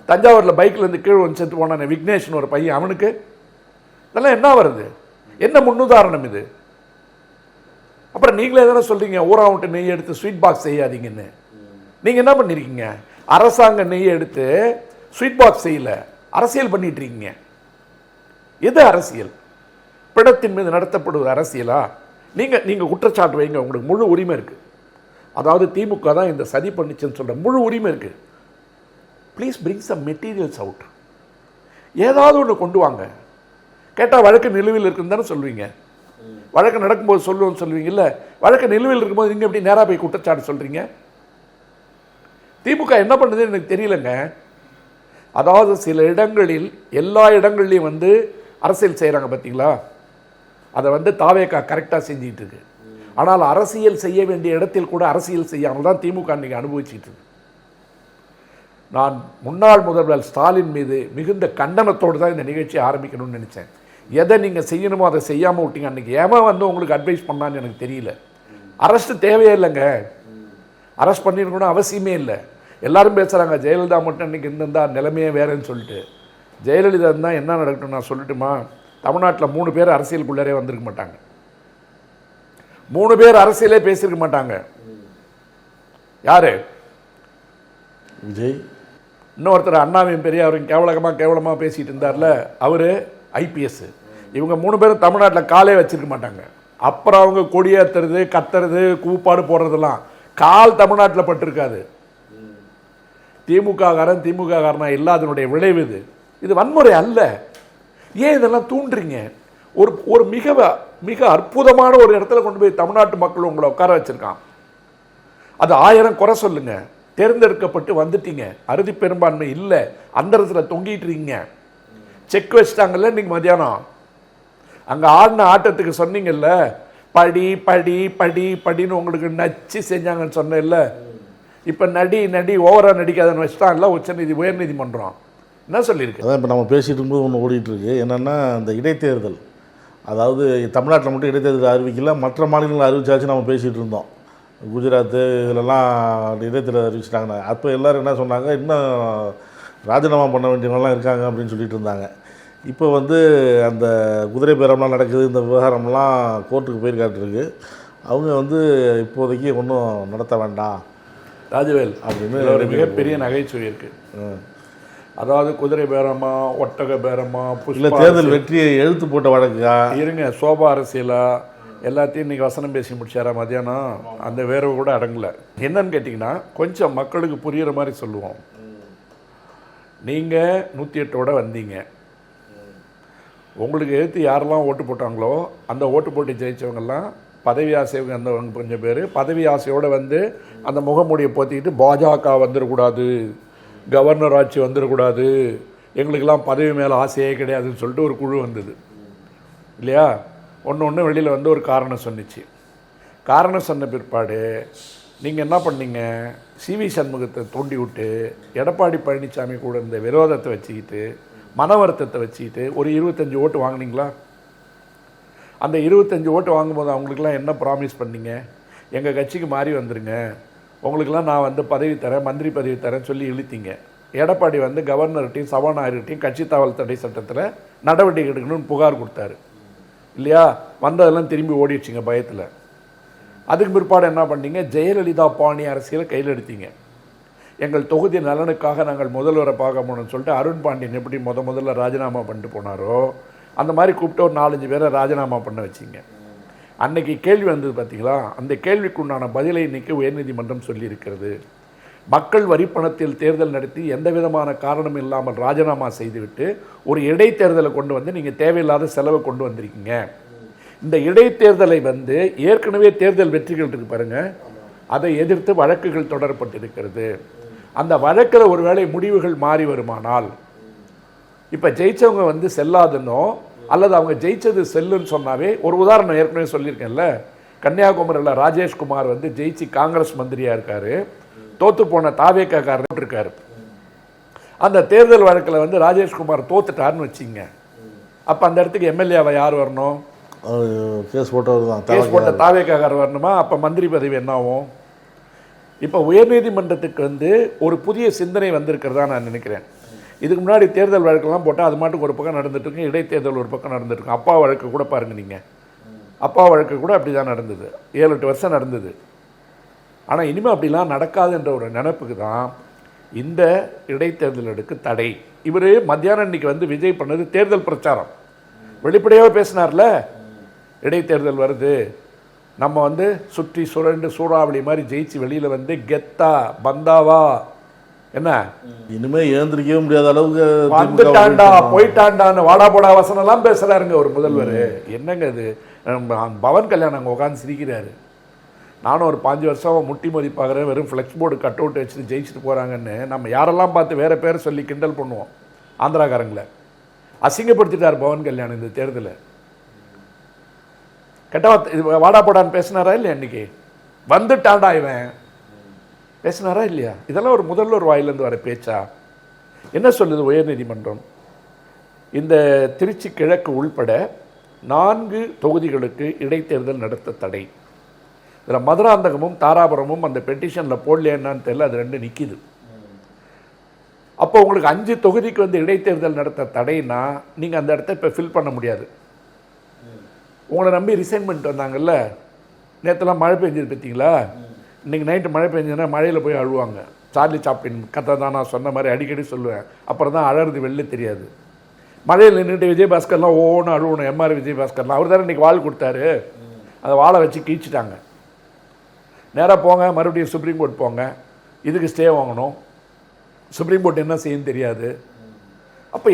E: தஞ்சாவூரில் பைக்கில் கீழே வந்து செத்து போனான் விக்னேஷ்னு ஒரு பையன் அவனுக்கு, இதெல்லாம் என்ன வருது? என்ன முன்னுதாரணம் இது? அப்புறம் நீங்களே தானே சொல்கிறீங்க ஊராவுட்டு நெய் எடுத்து ஸ்வீட் பாக்ஸ் செய்யாதீங்கன்னு. நீங்கள் என்ன பண்ணியிருக்கீங்க? அரசாங்க நெய்யை எடுத்து ஸ்வீட் பாக்ஸ் செய்யல, அரசியல் பண்ணிட்டு இருக்கீங்க. எது அரசியல்? பிணத்தின் மீது நடத்தப்படுவது அரசியலா? நீங்கள் குற்றச்சாட்டு வைங்க, உங்களுக்கு முழு உரிமை இருக்குது. அதாவது திமுக தான் இந்த சதி பண்ணிச்சுன்னு சொல்கிற முழு உரிமை இருக்குது. Please bring some materials out. ஏதாவது ஒன்று கொண்டு வாங்க. கேட்டால் வழக்கு நிலுவையில் இருக்குன்னு தானே சொல்வீங்க. வழக்கு நடக்கும்போது சொல்லுவீங்கல்ல, வழக்கு நிலுவையில் இருக்கும்போது நீங்கள் எப்படி நேராக போய் குற்றச்சாட்டு சொல்கிறீங்க? திமுக என்ன பண்ணுதுன்னு எனக்கு தெரியலங்க. அதாவது சில இடங்களில் எல்லா இடங்கள்லையும் வந்து அரசியல் செய்கிறாங்க பார்த்தீங்களா, அதை வந்து தாவேகா கரெக்டாக செஞ்சிட்டு இருக்கு. ஆனால் அரசியல் செய்ய வேண்டிய இடத்தில் கூட அரசியல் செய்யாமல் தான் திமுக இன்னைக்கு அனுபவிச்சுட்டு இருக்கு. நான் முன்னாள் முதல்வர் ஸ்டாலின் மீது மிகுந்த கண்டனத்தோடு தான் இந்த நிகழ்ச்சியை ஆரம்பிக்கணும்னு நினச்சேன். எதை நீங்கள் செய்யணுமோ அதை செய்யாமல் விட்டீங்க. அன்றைக்கி ஏமா வந்து உங்களுக்கு அட்வைஸ் பண்ணான்னு எனக்கு தெரியல. அரெஸ்ட் தேவையே இல்லைங்க, அரெஸ்ட் பண்ணிருக்கணும் அவசியமே இல்லை. எல்லாரும் பேசுகிறாங்க ஜெயலலிதா மட்டும் இன்றைக்கி இருந்திருந்தால் நிலைமையே வேறேன்னு சொல்லிட்டு. ஜெயலலிதா இருந்தால் என்ன நடக்கட்டும் நான் சொல்லட்டுமா? தமிழ்நாட்டில் 3 பேர் அரசியலுக்குள்ளே வந்திருக்க மாட்டாங்க, 3 பேர் அரசியலே பேசியிருக்க மாட்டாங்க. யாரு?
F: விஜய்.
E: இன்னொருத்தர் அண்ணாவையும் பெரியாரையும் கேவலமாக பேசிகிட்டு இருந்தார்ல, அவர் ஐபிஎஸ். இவங்க 3 பேரும் தமிழ்நாட்டில் காலே வச்சிருக்க மாட்டாங்க. அப்புறம் அவங்க கொடியேற்றுறது, கத்துறது, கூப்பாடு போடுறதெல்லாம் கால் தமிழ்நாட்டில் பட்டிருக்காது. திமுக காரனா இல்லாதனுடைய விளைவு இது. இது வன்முறை அல்ல. ஏன் இதெல்லாம் தூண்டுறீங்க? ஒரு மிக மிக அற்புதமான ஒரு இடத்துல கொண்டு போய் தமிழ்நாட்டு மக்கள் உங்களை உட்கார வச்சிருக்கான். அது 1000 குறை சொல்லுங்க, தேர்ந்தெடுக்கப்பட்டு வந்துட்டீங்க, அறுதி பெரும்பான்மை இல்லை, அந்த இடத்துல தொங்கிட்டு இருக்கீங்க. செக் வச்சிட்டாங்கல்ல இன்னைக்கு மத்தியானம். அங்கே ஆடின ஆட்டத்துக்கு சொன்னீங்கல்ல, படி படி படி படின்னு உங்களுக்கு நச்சு செஞ்சாங்கன்னு சொன்னேன்ல. இப்போ நடி ஓவரா நடிக்காதன்னு வச்சுட்டான்ல உயர்நீதிமன்றம். என்ன சொல்லியிருக்கு?
F: அதான் இப்போ நம்ம பேசிகிட்டு இருக்கும்போது ஒன்று ஓடிட்டு இருக்கு. என்னென்னா இந்த இடைத்தேர்தல், அதாவது தமிழ்நாட்டில் மட்டும் இடைத்தேர்தல் அறிவிக்கல, மற்ற மாநிலங்கள் அறிவிச்சாச்சு நம்ம பேசிகிட்டு இருந்தோம். குஜராத்து இதிலெல்லாம் இடைத்தேர்தல் அறிவிச்சிட்டாங்க. அப்போ எல்லோரும் என்ன சொன்னாங்க, இன்னும் ராஜினாமா பண்ண வேண்டியவங்களாம் இருக்காங்க அப்படின்னு சொல்லிட்டு இருந்தாங்க. இப்போ வந்து அந்த குதிரை பேரம்லாம் நடக்குது, இந்த விவகாரம்லாம் கோர்ட்டுக்கு போயிருக்காட்டிருக்கு. அவங்க வந்து இப்போதைக்கு ஒன்றும் நடத்த வேண்டாம்
E: ராஜவேல் அப்படின்னு ஒரு மிகப்பெரிய நகைச்சுவை இருக்குது. அதாவது குதிரை பேரமா, ஒட்டக பேரமா,
F: இல்லை தேர்தல் வெற்றியை எழுத்து போட்ட வழக்கா
E: இருங்க, சோபா அரசியலா, எல்லாத்தையும் இன்றைக்கி வசனம் பேசி முடிச்சாரா மத்தியானம். அந்த வேர்வை கூட அடங்கலை. என்னன்னு கேட்டிங்கன்னா, கொஞ்சம் மக்களுக்கு புரிகிற மாதிரி சொல்லுவோம். நீங்கள் 108ஓட வந்தீங்க, உங்களுக்கு எதிர்த்து யாரெல்லாம் ஓட்டு போட்டாங்களோ அந்த ஓட்டு போட்டு ஜெயித்தவங்கெல்லாம் பதவி ஆசைவங்க வந்தவங்க கொஞ்சம் பேர் பதவி ஆசையோடு வந்து அந்த முகமூடியை போத்திக்கிட்டு பாஜக வந்துடக்கூடாது, கவர்னர் ஆட்சி வந்துடக்கூடாது, எங்களுக்கெல்லாம் பதவி மேலே ஆசையே கிடையாதுன்னு சொல்லிட்டு ஒரு குழு வந்தது இல்லையா. ஒன்று வெளியில் வந்து ஒரு காரணம் சொன்னிச்சு. காரணம் சொன்ன பிற்பாடு நீங்கள் என்ன பண்ணீங்க, சிவி சண்முகத்தை தூண்டி விட்டு எடப்பாடி பழனிசாமி கூட இருந்த விரோதத்தை வச்சுக்கிட்டு, மன வருத்தத்தை வச்சுக்கிட்டு ஒரு 25 ஓட்டு வாங்கினீங்களா? அந்த 25 ஓட்டு வாங்கும்போது அவங்களுக்கெல்லாம் என்ன ப்ராமிஸ் பண்ணீங்க? எங்கள் கட்சிக்கு மாறி வந்துருங்க, உங்களுக்கெல்லாம் நான் வந்து பதவி தரேன், மந்திரி பதவி தரேன்னு சொல்லி இழுத்தீங்க. எடப்பாடி வந்து கவர்னர்கிட்டையும் சபாநாயகர்கிட்டையும் கட்சி தாவல் தடை சட்டத்தில் நடவடிக்கை எடுக்கணும்னு புகார் கொடுத்தாரு இல்லையா. வந்ததெல்லாம் திரும்பி ஓடிடுச்சிங்க பயத்தில். அதுக்கு பிற்பாடு என்ன பண்ணீங்க, ஜெயலலிதா பாணி அரசியலை கையில் எடுத்தீங்க. எங்கள் தொகுதி நலனுக்காக நாங்கள் முதல்வரை பார்க்க போனோம்னு சொல்லிட்டு அருண் பாண்டியன் எப்படி முதல்ல ராஜினாமா பண்ணிட்டு போனாரோ அந்த மாதிரி கூப்பிட்டு ஒரு 4-5 பேரை ராஜினாமா பண்ண வச்சிங்க. அன்னைக்கு கேள்வி வந்தது பார்த்தீங்களா, அந்த கேள்விக்குண்டான பதிலை இன்னைக்கு உயர்நீதிமன்றம் சொல்லியிருக்கிறது. மக்கள் வரிப்பணத்தில் தேர்தல் நடத்தி எந்த விதமான காரணம் இல்லாமல் ராஜினாமா செய்துவிட்டு ஒரு இடைத்தேர்தலை கொண்டு வந்து நீங்கள் தேவையில்லாத செலவை கொண்டு வந்திருக்கீங்க. இந்த இடைத்தேர்தலை வந்து ஏற்கனவே தேர்தல் வெற்றிகள் இருக்கு பாருங்க, அதை எதிர்த்து வழக்குகள் தொடரப்பட்டிருக்கிறது. அந்த வழக்கில் ஒருவேளை முடிவுகள் மாறி வருமானால், இப்போ ஜெயிச்சவங்க வந்து செல்லாதுன்னோ அல்லது அவங்க ஜெயிச்சது செல்லுன்னு சொன்னாவே, ஒரு உதாரணம் ஏற்கனவே சொல்லியிருக்கேன்ல, கன்னியாகுமரியில் ராஜேஷ்குமார் வந்து ஜெயிச்சு காங்கிரஸ் மந்திரியாக இருக்கார், தோற்று போன தாவேக்காரர் இருக்கார். அந்த தேர்தல் வழக்கில் வந்து ராஜேஷ்குமார் தோத்துட்டார்னு வச்சிங்க, அப்போ அந்த இடத்துக்கு எம்எல்ஏவை யார் வரணும்?
F: கேஸ் போட்டவர் தான்,
E: கேஸ் போட்ட தாவேக்காரர் வரணுமா? அப்போ மந்திரி பதவி என்ன ஆகும்? இப்போ உயர்நீதிமன்றத்துக்கு வந்து ஒரு புதிய சிந்தனை வந்திருக்கிறதா நான் நினைக்கிறேன். இதுக்கு முன்னாடி தேர்தல் வழக்கெல்லாம் போட்டால் அது மாட்டுக்கு ஒரு பக்கம் நடந்துட்டுருக்கு, இடைத்தேர்தல் ஒரு பக்கம் நடந்துட்டுருக்கு. அப்பா வழக்கு கூட பாருங்கள், நீங்கள் அப்பா வழக்கு கூட அப்படி தான் நடந்தது, 7-8 வருஷம் நடந்தது. ஆனால் இனிமேல் அப்படிலாம் நடக்காதுன்ற ஒரு நினைப்புக்கு தான் இந்த இடைத்தேர்தலுக்கு தடை. இவர் மத்தியானம் இன்னைக்கு வந்து விஜய் பண்ணது தேர்தல் பிரச்சாரம், வெளிப்படையாக பேசினார்ல, இடைத்தேர்தல் வருது, நம்ம வந்து சுற்றி சுரண்டு சூறாவளி மாதிரி ஜெயிச்சு வெளியில் வந்து கெத்தா பந்தாவா என்ன
F: இனிமே ஏந்திரிக்கவே முடியாத அளவுக்கு
E: வந்துட்டாண்டா போயிட்டாண்டான்னு வாடா போடா வசனம் எல்லாம் பேசுறாருங்க ஒரு முதல்வர். என்னங்க இது? பவன் கல்யாணம் அங்கே உட்காந்து சிரிக்கிறாரு. நானும் ஒரு 5 வருஷம் முட்டி மோதி பார்க்குறேன், வெறும் ஃப்ளெக்ஸ் போர்டு கட் அவுட் வச்சுட்டு ஜெயிச்சுட்டு போகிறாங்கன்னு நம்ம யாரெல்லாம் பார்த்து வேறு பேரை சொல்லி கிண்டல் பண்ணுவோம். ஆந்திராக்காரங்களை அசிங்கப்படுத்திட்டார் பவன் கல்யாணம் இந்த தேர்தலில். கெட்டவா வாடா போடான்னு பேசினாரா இல்லையா? இன்னைக்கு வந்துட்டாண்டா இவன் பேசினாரா இல்லையா? இதெல்லாம் ஒரு முதல்வர் வாயிலிருந்து வர பேச்சா? என்ன சொல்லுது உயர்நீதிமன்றம்? இந்த திருச்சி கிழக்கு உள்பட 4 தொகுதிகளுக்கு இடைத்தேர்தல் நடத்த தடை. இதில் மதுராந்தகமும் தாராபுரமும் அந்த பெட்டிஷனில் போடலையான்னு தெரியல, அது 2 நிற்கிது. அப்போ உங்களுக்கு 5 தொகுதிக்கு வந்து இடைத்தேர்தல் நடத்த தடைன்னா நீங்கள் அந்த இடத்த இப்போ ஃபில் பண்ண முடியாது. உங்களை நம்பி ரிசைன்மெண்ட் வந்தாங்கல்ல, நேற்றுலாம் மழை பெஞ்சது பார்த்தீங்களா? இன்றைக்கி நைட்டு மழை பெஞ்சதுன்னா மழையில் போய் அழுவாங்க. சார்லி சாப்பின் கதை தான் நான் சொன்ன மாதிரி அடிக்கடி சொல்லுவேன். அப்புறம் தான் அழறது வெளில தெரியாது. மழையில் நின்றுட்டு விஜயபாஸ்கர்லாம் ஓன்னு அழுவணும். எம்ஆர் விஜயபாஸ்கர்லாம் அவர் தானே இன்றைக்கி வாள் கொடுத்தாரு. அதை வாழை வச்சு கீழ்ச்சிட்டாங்க. நேராக போங்க, மறுபடியும் சுப்ரீம் கோர்ட் போங்க, இதுக்கு ஸ்டே வாங்கணும். சுப்ரீம் கோர்ட் என்ன செய்யும் தெரியாது. அப்போ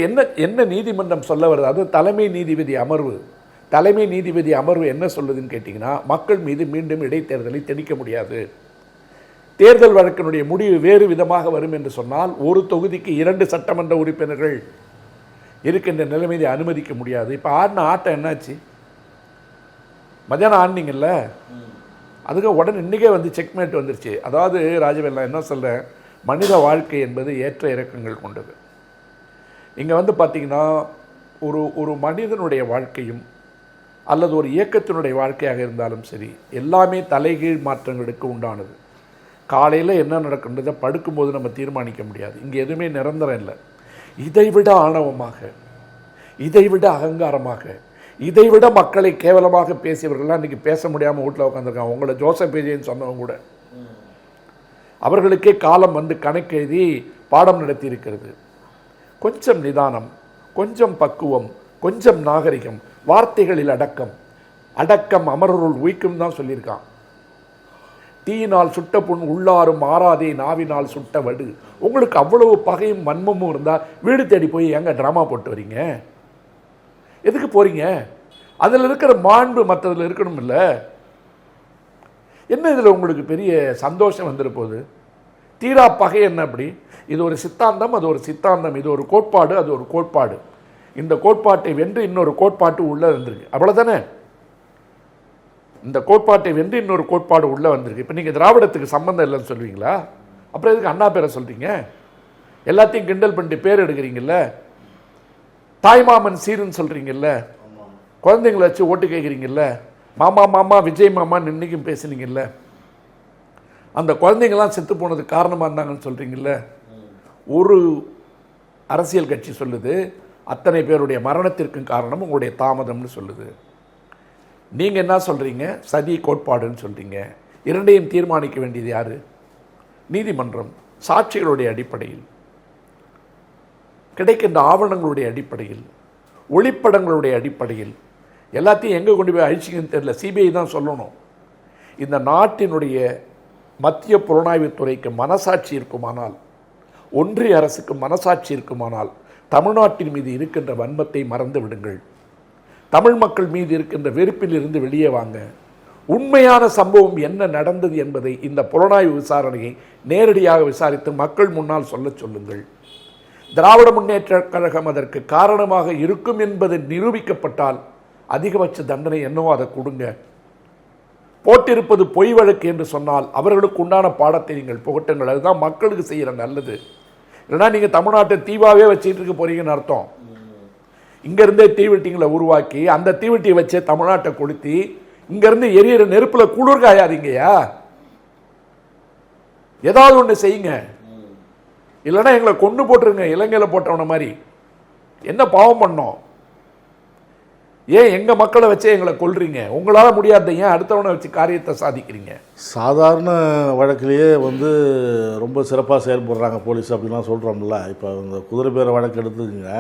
E: என்ன நீதிமன்றம் சொல்ல வருது? அது தலைமை நீதிபதி அமர்வு. தலைமை நீதிபதி அமர்வு என்ன சொல்லுதுன்னு கேட்டிங்கன்னா, மக்கள் மீது மீண்டும் இடைத்தேர்தலை திணிக்க முடியாது. தேர்தல் வழக்கினுடைய முடிவு வேறு விதமாக வரும் என்று சொன்னால் ஒரு தொகுதிக்கு 2 சட்டமன்ற உறுப்பினர்கள் இருக்கின்ற நிலைமையை அனுமதிக்க முடியாது. இப்போ ஆடின ஆட்டம் என்னாச்சு? மத்தியானம் ஆடினீங்கல்ல, அதுக்கு உடனே இன்றைக்கே வந்து செக்மேட் வந்துருச்சு. அதாவது ராஜவேல், நான் என்ன சொல்கிறேன், மனித வாழ்க்கை என்பது ஏற்ற இறக்கங்கள் கொண்டது. இங்கே வந்து பார்த்திங்கன்னா ஒரு மனிதனுடைய வாழ்க்கையும் அல்லது ஒரு இயக்கத்தினுடைய வாழ்க்கையாக இருந்தாலும் சரி, எல்லாமே தலைகீழ் மாற்றங்களுக்கு உண்டானது. காலையில் என்ன நடக்கின்றதை படுக்கும்போது நம்ம தீர்மானிக்க முடியாது. இங்கே எதுவுமே நிரந்தரம் இல்லை. இதைவிட ஆணவமாக, இதைவிட அகங்காரமாக, இதைவிட மக்களை கேவலமாக பேசியவர்கள்லாம் இன்றைக்கி பேச முடியாமல் வீட்டில் உட்காந்துருக்காங்க. உங்களை ஜோசப் பேஜேன்னு சொன்னவங்க கூட அவர்களுக்கே காலம் வந்து கணக்கெழுதி பாடம் நடத்தி இருக்கிறது. கொஞ்சம் நிதானம், கொஞ்சம் பக்குவம், கொஞ்சம் நாகரிகம், வார்த்தைகளில் அடக்கம். அடக்கம் அமரருள் உய்க்கும் தான் சொல்லியிருக்கான். தீயினால் சுட்ட புண் உள்ளாரும் ஆறாதே நாவினால் சுட்ட வடு. உங்களுக்கு அவ்வளவு பகையும் வன்மமும் இருந்தால் வீடு தேடி போய் எங்க ட்ராமா போட்டு வரீங்க? எதுக்கு போறீங்க? அதில் இருக்கிற மாண்பு மற்றதில் இருக்கணும் இல்லை? என்ன இதில் உங்களுக்கு பெரிய சந்தோஷம் வந்துட போகுது? தீரா பகை என்ன? அப்படி இது ஒரு சித்தாந்தம், அது ஒரு சித்தாந்தம், இது ஒரு கோட்பாடு, அது ஒரு கோட்பாடு. இந்த கோட்பாட்டை வென்று இன்னொரு கோட்பாட்டு உள்ளே வந்திருக்கு, அவ்வளோதானே? இந்த கோட்பாட்டை வென்று இன்னொரு கோட்பாடு உள்ளே வந்திருக்கு. இப்போ நீங்கள் திராவிடத்துக்கு சம்பந்தம் இல்லைன்னு சொல்லுவீங்களா? அப்புறம் எதுக்கு அண்ணா பேரை சொல்கிறீங்க? எல்லாத்தையும் கிண்டல் பண்ணிட்டு பேர் எடுக்கிறீங்கல்ல. தாய்மாமன் சீருன்னு சொல்கிறீங்கல்ல, குழந்தைங்களை வச்சு ஓட்டு கேட்குறீங்கல்ல, மாமா மாமா விஜய் மாமான்னு இன்றைக்கும் பேசுனீங்கல்ல, அந்த குழந்தைங்கள்லாம் செத்து போனதுக்கு காரணமாக இருந்தாங்கன்னு சொல்கிறீங்கல்ல. ஒரு அரசியல் கட்சி சொல்லுது அத்தனை பேருடைய மரணத்திற்கும் காரணம் உங்களுடைய தாமதம்னு சொல்லுது. நீங்கள் என்ன சொல்கிறீங்க? சதி கோட்பாடுன்னு சொல்கிறீங்க. இரண்டையும் தீர்மானிக்க வேண்டியது யார்? நீதிமன்றம். சாட்சிகளுடைய அடிப்படையில், கிடைக்கின்ற ஆவணங்களுடைய அடிப்படையில், ஒளிப்படங்களுடைய அடிப்படையில், எல்லாத்தையும் எங்கே கொண்டு போய் அழிச்சிங்கன்னு தெரியல. சிபிஐ தான் சொல்லணும். இந்த நாட்டினுடைய மத்திய புலனாய்வுத்துறைக்கு மனசாட்சி இருக்குமானால், ஒன்றிய அரசுக்கு மனசாட்சி இருக்குமானால், தமிழ்நாட்டின் மீது இருக்கின்ற வன்மத்தை மறந்து விடுங்கள். தமிழ் மக்கள் மீது இருக்கின்ற வெறுப்பில் இருந்து வெளியே வாங்க. உண்மையான சம்பவம் என்ன நடந்தது என்பதை இந்த புலனாய்வு விசாரணையை நேரடியாக விசாரித்து மக்கள் முன்னால் சொல்லுங்கள். திராவிட முன்னேற்ற கழகம் அதற்கு காரணமாக இருக்கும் என்பது நிரூபிக்கப்பட்டால் அதிகபட்ச தண்டனை என்னவோ அதை கொடுங்க. போட்டிருப்பது பொய் வழக்கு என்று சொன்னால் அவர்களுக்கு உண்டான பாடத்தை நீங்கள் புகட்டுங்கள். அதுதான் மக்களுக்கு செய்கிற நல்லது. இல்லைனா நீங்கள் தமிழ்நாட்டை தீவாகவே வச்சுட்டு இருக்க போறீங்கன்னு அர்த்தம். இங்கேருந்தே தீவெட்டிங்களை உருவாக்கி அந்த தீவெட்டியை வச்சே தமிழ்நாட்டை கொளுத்தி இங்கேருந்து எரியிற நெருப்பில் குளிர் காயாதீங்கயா. ஏதாவது ஒன்று செய்யுங்க. இல்லைன்னா எங்களை கொண்டு போட்டுருங்க, இலங்கையில் போட்டவன மாதிரி. என்ன பாவம் பண்ணோம்? ஏன் எங்கள் மக்களை வச்சே எங்களை கொல்றீங்க? உங்களால் முடியாத ஏன் அடுத்தவனை வச்சு காரியத்தை சாதிக்கிறீங்க?
F: சாதாரண வழக்கிலேயே வந்து ரொம்ப சிறப்பாக செயல்படுறாங்க போலீஸ் அப்படின்லாம் சொல்கிறோம்ல. இப்போ இந்த குதிரை பேர வழக்கு எடுத்துக்கங்க.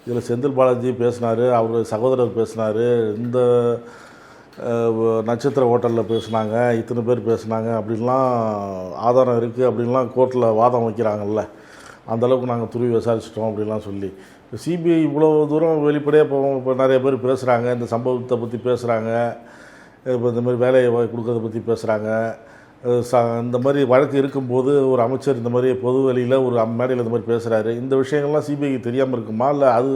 F: இதில் செந்தில் பாலாஜி பேசினார், அவர் சகோதரர் பேசினார், இந்த நட்சத்திர ஹோட்டலில் பேசுனாங்க, இத்தனை பேர் பேசுனாங்க அப்படின்லாம் ஆதாரம் இருக்குது அப்படின்லாம் கோர்ட்டில் வாதம் வைக்கிறாங்கல்ல. அந்தளவுக்கு நாங்கள் துருவி விசாரிச்சிட்டோம் அப்படிலாம் சொல்லி. இப்போ சிபிஐ இவ்வளோ தூரம் வெளிப்படையாக இப்போ நிறைய பேர் பேசுகிறாங்க, இந்த சம்பவத்தை பற்றி பேசுகிறாங்க, இப்போ இந்த மாதிரி வேலையை கொடுக்கறத பற்றி பேசுகிறாங்க. இந்த மாதிரி வழக்கு இருக்கும்போது ஒரு அமைச்சர் இந்த மாதிரி பொது வெளியில் ஒரு மேடையில் இந்த மாதிரி பேசுகிறாரு. இந்த விஷயங்கள்லாம் சிபிஐக்கு தெரியாமல் இருக்குமா? இல்லை அது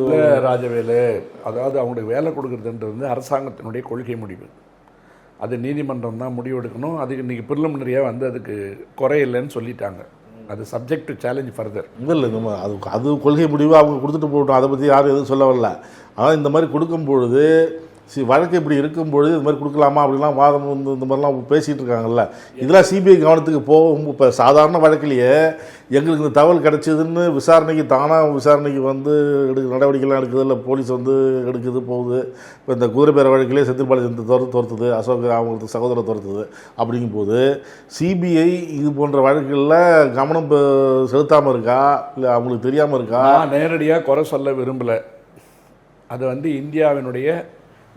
E: ராஜவேலு, அதாவது அவங்களுக்கு வேலை கொடுக்குறதுன்றது அரசாங்கத்தினுடைய கொள்கை முடிவு. அது நீதிமன்றம் தான் முடிவு எடுக்கணும். அதுக்கு இன்றைக்கி ப்ரிலிமினரியாக வந்து அதுக்கு குறையில்லைன்னு சொல்லிட்டாங்க. அது சப்ஜெக்ட் டு சேலஞ்ச் ஃபர்தர்.
F: இல்லை நம்ம அது கொள்கை முடிவு அவங்க கொடுத்துட்டு போகட்டும், அதை பற்றி யாரும் எதுவும் சொல்ல வரல. ஆனால் இந்த மாதிரி கொடுக்கும்பொழுது வழக்கு இப்படி இருக்கும்பொழுது இது மாதிரி கொடுக்கலாமா அப்படிலாம் வாதம் வந்து இந்த மாதிரிலாம் பேசிகிட்டு இருக்காங்கல்ல. இதெல்லாம் சிபிஐ கவனத்துக்கு போகும். இப்போ சாதாரண வழக்கிலேயே எங்களுக்கு இந்த தகவல் கிடச்சிதுன்னு விசாரணைக்கு தானாக விசாரணைக்கு வந்து நடவடிக்கைலாம் எடுக்குது, இல்லை போலீஸ் வந்து எடுக்குது போகுது. இப்போ இந்த குதிரைப்பேர வழக்கிலே செந்தில் பாலாஜி துரத்துது, அசோக் அவங்களுக்கு சகோதரர் துரத்துது. அப்படிங்கும்போது சிபிஐ இது போன்ற வழக்குகளில் கவனம் செலுத்தாமல் இருக்கா, இல்லை அவங்களுக்கு தெரியாமல் இருக்கா?
E: நேரடியாக குறை சொல்ல விரும்பலை. அது வந்து இந்தியாவினுடைய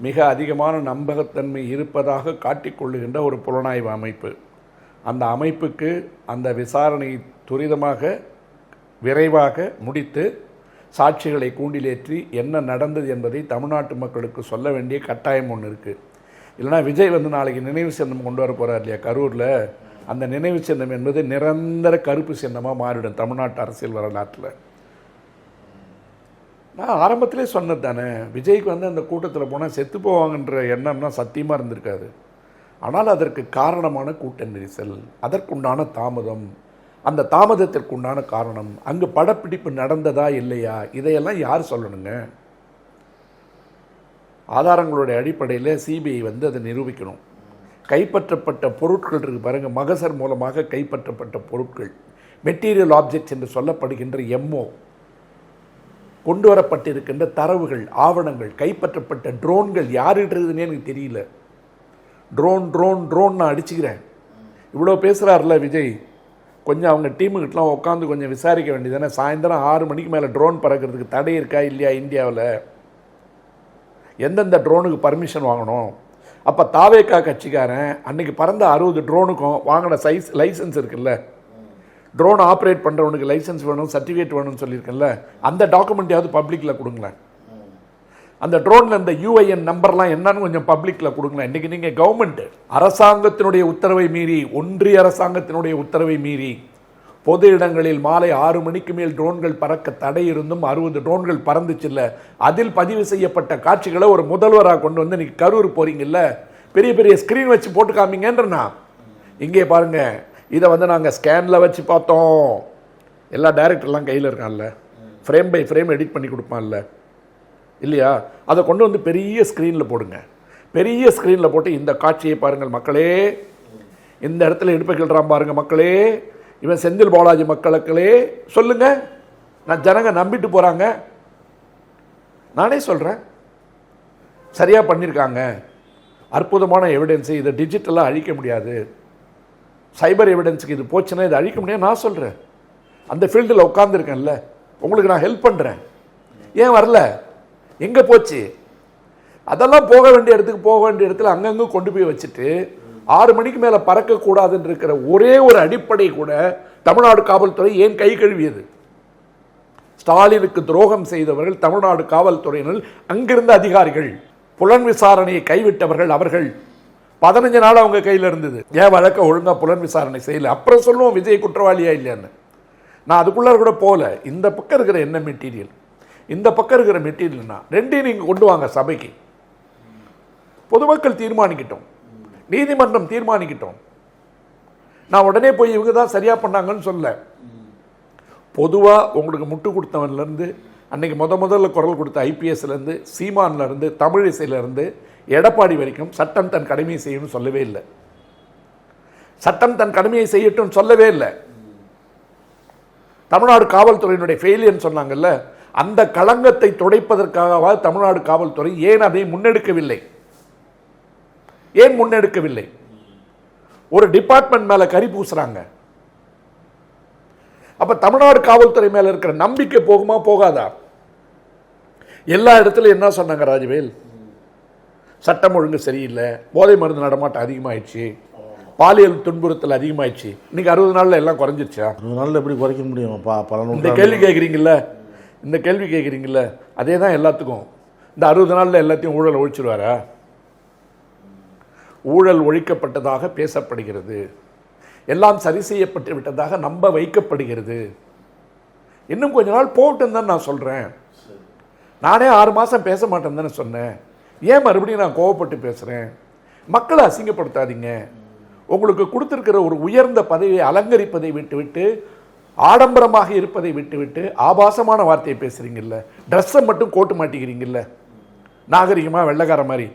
E: மிக அதிகமான நம்பகத்தன்மை இருப்பதாக காட்டிக்கொள்ளுகின்ற ஒரு புலனாய்வு அமைப்பு. அந்த அமைப்புக்கு அந்த விசாரணை துரிதமாக விரைவாக முடித்து சாட்சிகளை கூண்டிலேற்றி என்ன நடந்தது என்பதை தமிழ்நாட்டு மக்களுக்கு சொல்ல வேண்டிய கட்டாயம் ஒன்று இருக்குது. இல்லைனா விஜய் வந்து நாளைக்கு நினைவு சின்னம் கொண்டு வர போகிறார் இல்லையா கரூரில், அந்த நினைவு சின்னம் என்பது நிரந்தர கருப்பு சின்னமாக மாறிடும் தமிழ்நாட்டு அரசியல் வரலாற்றில். நான் ஆரம்பத்திலே சொன்னது தானே, விஜய்க்கு வந்து அந்த கூட்டத்தில் போனால் செத்து போவாங்கன்ற எண்ணம்னா சத்தியமாக இருந்திருக்காது. ஆனால் அதற்கு காரணமான கூட்ட நெரிசல், அதற்குண்டான தாமதம், அந்த தாமதத்திற்குண்டான காரணம், அங்கு படப்பிடிப்பு நடந்ததா இல்லையா, இதையெல்லாம் யார் சொல்லணுங்க? ஆதாரங்களுடைய அடிப்படையில் சிபிஐ வந்து அதை நிரூபிக்கணும். கைப்பற்றப்பட்ட பொருட்கள் இருக்குது பாருங்கள், மகசர் மூலமாக கைப்பற்றப்பட்ட பொருட்கள், மெட்டீரியல் ஆப்ஜெக்ட்ஸ் என்று சொல்லப்படுகின்ற எம்ஓ, கொண்டு வரப்பட்டிருக்கின்ற தரவுகள், ஆவணங்கள், கைப்பற்றப்பட்ட ட்ரோன்கள் யாருன்றதுன்னே எனக்கு தெரியல. ட்ரோன் நான் அடிச்சுக்கிறேன். இவ்வளோ பேசுகிறார்ல விஜய், கொஞ்சம் அவங்க டீமுக்கிட்டலாம் உட்காந்து கொஞ்சம் விசாரிக்க வேண்டியதானே. சாயந்தரம் 6 மணிக்கு மேலே ட்ரோன் பறக்கிறதுக்கு தடை இருக்கா இல்லையா இந்தியாவில்? எந்தெந்த ட்ரோனுக்கு பர்மிஷன் வாங்கணும்? அப்போ தாவேக்கா கட்சிக்காரன் அன்றைக்கி பறந்த 60 ட்ரோனுக்கும் வாங்கின லைசன்ஸ் இருக்குல்ல, ட்ரோன் ஆப்ரேட் பண்ணுறவனுக்கு லைசன்ஸ் வேணும், சர்டிஃபிகேட் வேணும்னு சொல்லியிருக்கேன்ல, அந்த டாக்குமெண்ட்டையாவது பப்ளிக்கில் கொடுங்களேன். அந்த ட்ரோனில் இந்த யூஐஎன் நம்பர்லாம் என்னன்னு கொஞ்சம் பப்ளிக்கில் கொடுங்களேன். இன்றைக்கி நீங்கள் கவர்மெண்ட்டு அரசாங்கத்தினுடைய உத்தரவை மீறி, ஒன்றிய அரசாங்கத்தினுடைய உத்தரவை மீறி பொது இடங்களில் மாலை 6 மணிக்கு மேல் ட்ரோன்கள் பறக்க தடை இருந்தும் 60 ட்ரோன்கள் பறந்துச்சுல்ல, அதில் பதிவு செய்யப்பட்ட காட்சிகளை ஒரு முதல்வராக கொண்டு வந்து இன்றைக்கி கரூர் போகிறீங்கல்ல, பெரிய பெரிய ஸ்க்ரீன் வச்சு போட்டு காமிங்கன்றண்ணா. இங்கே பாருங்கள், இதை வந்து நாங்கள் ஸ்கேனில் வச்சு பார்த்தோம். எல்லா டைரக்டர்லாம் கையில் இருக்கான்ல, ஃப்ரேம் பை ஃப்ரேம் எடிட் பண்ணி கொடுப்பான்ல இல்லையா, அதை கொண்டு வந்து பெரிய ஸ்க்ரீனில் போடுங்க. பெரிய ஸ்க்ரீனில் போட்டு இந்த காட்சியை பாருங்கள் மக்களே, இந்த இடத்துல இடுப்பைகள்றான் பாருங்கள் மக்களே, இவன் செந்தில் பாலாஜி மக்களுக்களே சொல்லுங்கள். நான் ஜனங்க நம்பிட்டு போகிறாங்க, நானே சொல்கிறேன். சரியாக பண்ணியிருக்காங்க, அற்புதமான எவிடன்ஸு, இதை டிஜிட்டலாக அழிக்க முடியாது, சைபர் எவிடன்ஸுக்கு இது போச்சுன்னா இதை அழிக்க முடியாது. நான் சொல்கிறேன், அந்த ஃபீல்டில் உட்காந்துருக்கேன்ல, உங்களுக்கு நான் ஹெல்ப் பண்ணுறேன். ஏன் வரல? எங்கே போச்சு? அதெல்லாம் போக வேண்டிய இடத்துல அங்கங்கே கொண்டு போய் வச்சுட்டு 6 மணிக்கு மேலே பறக்கக்கூடாதுன்னு இருக்கிற ஒரே ஒரு அடிப்படை கூட தமிழ்நாடு காவல்துறை ஏன் கை கழுவியது? ஸ்டாலினுக்கு துரோகம் செய்தவர்கள் தமிழ்நாடு காவல்துறையினர், அங்கிருந்த அதிகாரிகள், புலன் விசாரணையை கைவிட்டவர்கள் அவர்கள். 15 நாள் அவங்க கையில் இருந்தது. ஏன் வழக்க ஒழுங்காக புலன் விசாரணை செய்யலை? அப்புறம் சொல்லுவோம் விஜய் குற்றவாளியா இல்லையான்னு. நான் அதுக்குள்ளார கூட போகல. இந்த பக்கம் இருக்கிற என்ன மெட்டீரியல், இந்த பக்கம் இருக்கிற மெட்டீரியல்னா ரெண்டையும் நீங்கள் கொண்டு வாங்க சபைக்கு. பொதுமக்கள் தீர்மானிக்கிட்டோம், நீதிமன்றம் தீர்மானிக்கிட்டோம். நான் உடனே போய் இவங்க தான் சரியாக பண்ணாங்கன்னு சொல்ல. பொதுவாக உங்களுக்கு முட்டு கொடுத்தவன்லேருந்து, அன்றைக்கி முதல்ல குரல் கொடுத்த ஐபிஎஸ்லேருந்து, சீமான்லேருந்து, தமிழிசையிலேருந்து, எடப்பாடி வரைக்கும் சட்டம் தன் கடமையை செய்யணும்னு சொல்லவே இல்லை. சட்டம் தன் கடமையை செய்யட்டும் சொல்லவே இல்லை. தமிழ்நாடு காவல்துறையினுடைய ஃபெயிலியர்னு சொன்னாங்கல்ல, அந்த களங்கத்தை துடைப்பதற்காக தமிழ்நாடு காவல்துறை ஏன் அதை முன்னெடுக்கவில்லை? ஏன் முன்னெடுக்கவில்லை? ஒரு டிபார்ட்மெண்ட் மேல கரி பூசுறாங்க. அப்ப தமிழ்நாடு காவல்துறை மேல இருக்கிற நம்பிக்கை போகுமா போகாதா? எல்லா இடத்துலையும் என்ன சொன்னாங்க ராஜவேல்? சட்டம் ஒழுங்கு சரியில்லை, போதை மருந்து நடமாட்டம் அதிகமாயிடுச்சு, பாலியல் துன்புறுத்தல் அதிகமாயிடுச்சு. இன்னைக்கு 60 நாளில் எல்லாம் குறைஞ்சிருச்சா?
F: 60 நாளில் எப்படி குறைக்க முடியும்? பல
E: இந்த கேள்வி கேட்குறீங்கல்ல, அதே தான் எல்லாத்துக்கும். இந்த 60 நாளில் எல்லாத்தையும் ஊழல் ஒழிச்சிருவாரா? ஊழல் ஒழிக்கப்பட்டதாக பேசப்படுகிறது, எல்லாம் சரி செய்யப்பட்டு விட்டதாக நம்ப வைக்கப்படுகிறது. இன்னும் கொஞ்ச நாள் போகட்டும் தான் நான் சொல்கிறேன். நானே 6 மாதம் பேச மாட்டேன்னு தானே சொன்னேன். ஏன் மறுபடியும் நான் கோவப்பட்டு பேசுகிறேன்? மக்களை அசிங்கப்படுத்தாதீங்க. உங்களுக்கு கொடுத்துருக்கிற ஒரு உயர்ந்த பதவியை அலங்கரிப்பதை விட்டுவிட்டு, ஆடம்பரமாக இருப்பதை விட்டுவிட்டு ஆபாசமான வார்த்தையை பேசுகிறீங்கல்ல, ட்ரெஸ்ஸை மட்டும் கோட்டு மாட்டிக்கிறீங்கல்ல நாகரிகமாக வெள்ளைக்கார மாதிரி.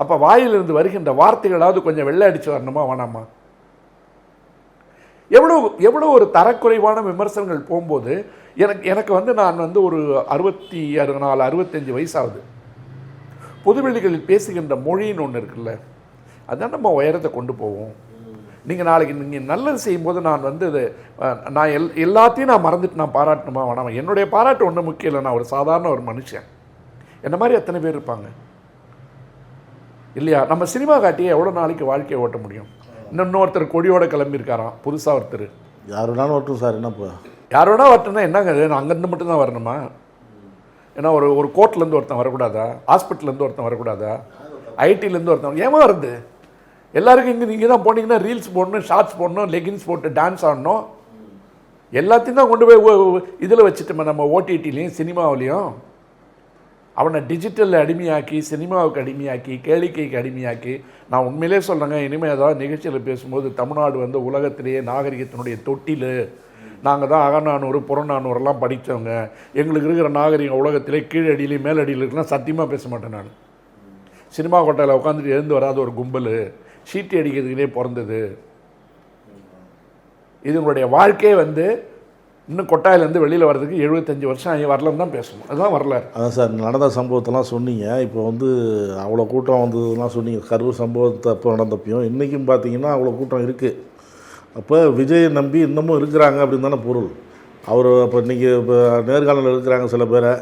E: அப்போ வாயிலிருந்து வருகின்ற வார்த்தைகளாவது கொஞ்சம் வெள்ளை அடித்து வரணுமா வேணாமா? எவ்வளோ ஒரு தரக்குறைவான விமர்சனங்கள் போகும்போது எனக்கு நான் ஒரு 65 வயசாகுது. பொதுவெளிகளில் பேசுகின்ற மொழின்னு ஒன்று இருக்குல்ல, அதுதான் நம்ம உயரத்தை கொண்டு போவோம். நீங்கள் நாளைக்கு நீங்கள் நல்லது செய்யும்போது நான் நான் எல்லாத்தையும் நான் மறந்துட்டு நான் பாராட்டணுமா வேணாமா? என்னுடைய பாராட்டு ஒன்றும் முக்கியம் இல்லை. நான் ஒரு சாதாரண ஒரு மனுஷன். என்ன மாதிரி எத்தனை பேர் இருப்பாங்க இல்லையா? நம்ம சினிமா காட்டியே எவ்வளோ நாளைக்கு வாழ்க்கையை ஓட்ட முடியும்? இன்னொருத்தர் கொடியோட கிளம்பியிருக்காராம் புதுசாக ஒருத்தர்.
F: யார் வேணாலும் வரட்டும் சார், என்னப்பா
E: யார் வேணா வரட்டும்னா என்னங்க? நான் அங்கேருந்து மட்டும்தான் வரணுமா? ஏன்னா ஒரு கோர்ட்லேருந்து ஒருத்தன் வரக்கூடாதா? ஹாஸ்பிட்டல்லேருந்து ஒருத்தன் வரக்கூடாதா? ஐடிலேருந்து ஒருத்தன் ஏமா வருது? எல்லாருக்கும் இங்கே நீங்கள் தான் போனீங்கன்னா ரீல்ஸ் போடணும், ஷார்ட்ஸ் போடணும், லெகின்ஸ் போட்டு டான்ஸ் ஆடணும், எல்லாத்தையும் தான் கொண்டு போய் இதில் வச்சுட்டோமே நம்ம ஓடிடிலையும் சினிமாவிலையும். அவனை டிஜிட்டலில் அடிமையாக்கி, சினிமாவுக்கு அடிமையாக்கி, கேளிக்கைக்கு அடிமையாக்கி. நான் உண்மையிலே சொல்கிறேங்க, இனிமேல் ஏதாவது நிகழ்ச்சியில் பேசும்போது தமிழ்நாடு உலகத்திலேயே நாகரிகத்தினுடைய தொட்டில், நாங்கள் தான் அகநானூறு புறநானூறுலாம் படித்தவங்க, எங்களுக்கு இருக்கிற நாகரிகம் உலகத்திலே கீழடியிலையும் மேலடியில் இருக்குன்னா சத்தியமாக பேச மாட்டேன். நான் சினிமா கொட்டையில் உட்காந்துட்டு எழுந்து வராத ஒரு கும்பல் சீட்டி அடிக்கிறதுக்கிட்டே பிறந்தது. இதனுடைய வாழ்க்கையே இன்னும் கொட்டாயிலேருந்து வெளியில் வர்றதுக்கு 75 வருஷம் வரலன்னு தான் பேசணும். அதுதான் வரலாறு.
F: அதான் சார், நடந்த சம்பவத்தெல்லாம் சொன்னீங்க. இப்போ அவ்வளோ கூட்டம் வந்ததுலாம் சொன்னீங்க. கரூர் சம்பவத்தை அப்போ நடந்தப்பையும் இன்றைக்கும் பார்த்தீங்கன்னா அவ்வளோ கூட்டம் இருக்குது. அப்போ விஜயை நம்பி இன்னமும் இருக்கிறாங்க அப்படின்னு தானே பொருள். அவர் இப்போ இன்றைக்கி இப்போ நேர்காணலில் இருக்கிறாங்க சில பேரை.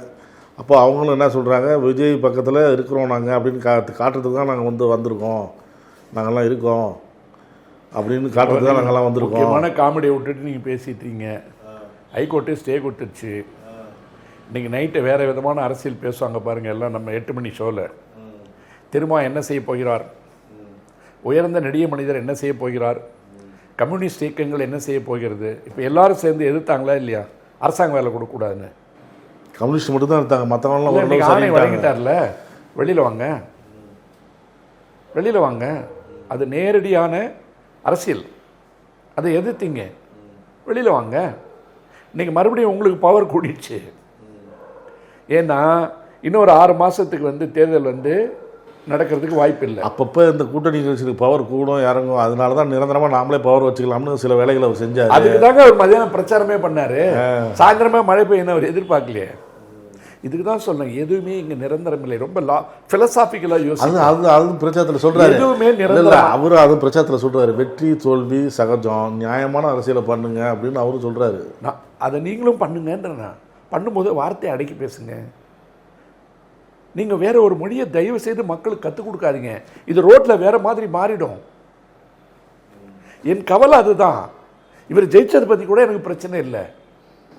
F: அப்போ அவங்களும் என்ன சொல்கிறாங்க, விஜய் பக்கத்தில் இருக்கிறோம் நாங்கள் அப்படின்னு காட்டுறதுக்கு தான் நாங்கள் வந்திருக்கோம், நாங்கள்லாம் இருக்கோம் அப்படின்னு காட்டுறதுக்கு தான் நாங்கள்லாம் வந்திருக்கோம்.
E: முக்கியமான காமெடியை விட்டுட்டு நீங்கள் பேசிட்டீங்க. ஹைகோர்ட்டு ஸ்டே கொடுத்துருச்சு. இன்றைக்கி நைட்டு வேறு விதமான அரசியல் பேசுவாங்க பாருங்கள், எல்லாம் நம்ம 8 மணி ஷோவில். திரும்ப என்ன செய்ய போகிறார்? உயர்ந்த நெடிய மனிதர் என்ன செய்ய போகிறார்? கம்யூனிஸ்ட் இயக்கங்கள் என்ன செய்ய போகிறது? இப்போ எல்லாரும் சேர்ந்து எதிர்த்தாங்களா இல்லையா அரசாங்கம் வேலை கொடுக்கக்கூடாதுன்னு?
F: கம்யூனிஸ்ட் மட்டும் தான் எடுத்தாங்க, மற்றவங்களாம்
E: ஆணை வழங்கிட்டார்ல. வெளியில் வாங்க, வெளியில் வாங்க. அது நேரடியான அரசியல், அதை எதிர்த்தீங்க, வெளியில் வாங்க. இன்றைக்கி மறுபடியும் உங்களுக்கு பவர் கூடிடுச்சு. ஏன்னா இன்னொரு 6 மாதத்துக்கு தேர்தல் நடக்கிறதுக்கு வாய்ப்பு இல்லை.
F: அப்பப்போ இந்த கூட்டணி கட்சிகளுக்கு பவர் கூடும் இறங்கும். அதனால தான் நிரந்தரமாக நாமளே பவர் வச்சுக்கலாம்னு சில வேலைகளை அவர் செஞ்சார்.
E: அதுக்கு தாங்க அவர் மதியானம் பிரச்சாரமே பண்ணார். சாயந்தரமே மழை பெய்யணும் அவர் எதிர்பார்க்கலையே. இதுக்கு தான் சொல்லுங்க, எதுவுமே இங்கே நிரந்தரம் இல்லை. ரொம்ப ஃபிலசாபிக்கலாக யோசிச்சு
F: அதுவும் பிரச்சாரத்தில் சொல்கிறாரு.
E: எதுவுமே நிரந்தரம்.
F: அவரும் அதுவும் பிரச்சாரத்தில் சொல்கிறாரு, வெற்றி தோல்வி சகஜம், நியாயமான அரசியலை பண்ணுங்க அப்படின்னு அவரும் சொல்கிறாரு.
E: அதை நீங்களும் பண்ணுங்கன்றண்ணா. பண்ணும்போது வார்த்தையை அடக்கி பேசுங்க. நீங்கள் வேற ஒரு மொழியை தயவு செய்து மக்களுக்கு கற்றுக் கொடுக்காதீங்க. இது ரோட்டில் வேற மாதிரி மாறிடும். என் கவலை அதுதான். இவர் ஜெயிச்சதை பற்றி கூட எனக்கு பிரச்சனை இல்லை,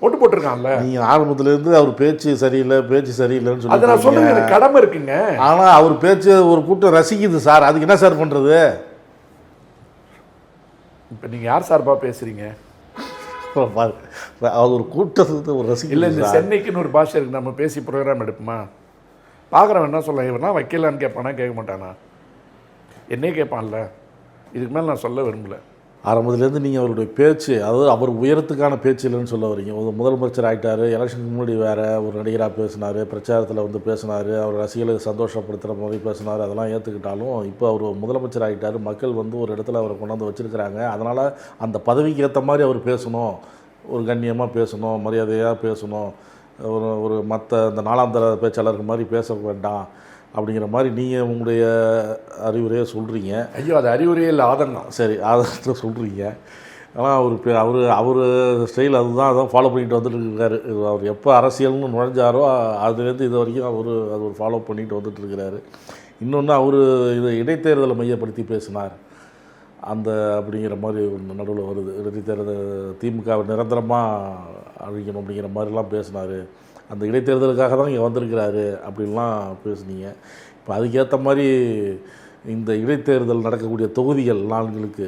E: ஓட்டு போட்டிருக்கான்ல.
F: நீங்கள் ஆரம்பத்திலேருந்து அவர் பேச்சு சரியில்லைன்னு சொல்லி
E: அதை நான் சொல்லுங்க, எனக்கு கடமை இருக்குங்க.
F: ஆனால் அவர் பேச்சு ஒரு கூட்டம் ரசிக்குது சார், அதுக்கு என்ன சார் பண்ணுறது?
E: இப்போ நீங்கள் யார் சார்பாக பேசுகிறீங்க?
F: அது ஒரு கூட்டத்துக்கு ஒரு ரசிகை
E: இல்லை. இந்த சென்னைக்குன்னு ஒரு பாஷை இருக்குது, நம்ம பேசி ப்ரோக்ராம் எடுப்போமா? பார்க்குறவன் என்ன சொல்ல, இவனா வைக்கலான்னு கேட்பானா? கேட்க மாட்டானா? என்னையே கேட்பான்ல. இதுக்கு மேலே நான் சொல்ல விரும்பலை.
F: ஆரம்பத்துலேருந்து நீங்கள் அவருடைய பேச்சு, அதாவது அவர் உயரத்துக்கான பேச்சு இல்லைன்னு சொல்ல வரீங்க. ஒரு முதலமைச்சர் ஆகிட்டார், எலெக்ஷனுக்கு முன்னாடி வேறு ஒரு நடிகராக பேசினார், பிரச்சாரத்தில் பேசினார், அவர் ரசிகர்களை சந்தோஷப்படுத்துகிற மாதிரி பேசினார், அதெல்லாம் ஏற்றுக்கிட்டாலும் இப்போ அவர் முதலமைச்சர் ஆகிட்டார், மக்கள் ஒரு இடத்துல அவரை கொண்டாந்து வச்சுருக்கிறாங்க. அதனால் அந்த பதவிக்கு ஏற்ற மாதிரி அவர் பேசணும், ஒரு கண்ணியமாக பேசணும், மரியாதையாக பேசணும், ஒரு மற்ற இந்த நாளாந்தர பேச்சாளர்கள் மாதிரி பேச வேண்டாம் அப்படிங்கிற மாதிரி நீங்கள் உங்களுடைய அறிவுரையை சொல்கிறீங்க.
E: ஐயோ, அது அறிவுரையே இல்லை, ஆதங்கம்.
F: சரி, ஆதங்கத்தில் சொல்கிறீங்க. ஆனால் அவர் ஸ்டைல் அதான் ஃபாலோ பண்ணிட்டு வந்துட்டு இருக்காரு. அவர் எப்போ அரசியல்னு நுழைஞ்சாரோ அதுலேருந்து இது வரைக்கும் அது ஒரு ஃபாலோ பண்ணிட்டு வந்துட்டு இருக்கிறாரு. இன்னொன்று அவர் இடைத்தேர்தலை மையப்படுத்தி பேசினார். அந்த அப்படிங்கிற மாதிரி ஒரு நடுவில் வருது. இடைத்தேர்தல் திமுக நிரந்தரமாக அழிக்கணும் அப்படிங்கிற மாதிரிலாம் பேசினார். அந்த இடைத்தேர்தலுக்காக தான் இங்கே வந்திருக்கிறாரு அப்படின்லாம் பேசுனீங்க. இப்போ அதுக்கேற்ற மாதிரி இந்த இடைத்தேர்தல் நடக்கக்கூடிய தொகுதிகள் 4களுக்கு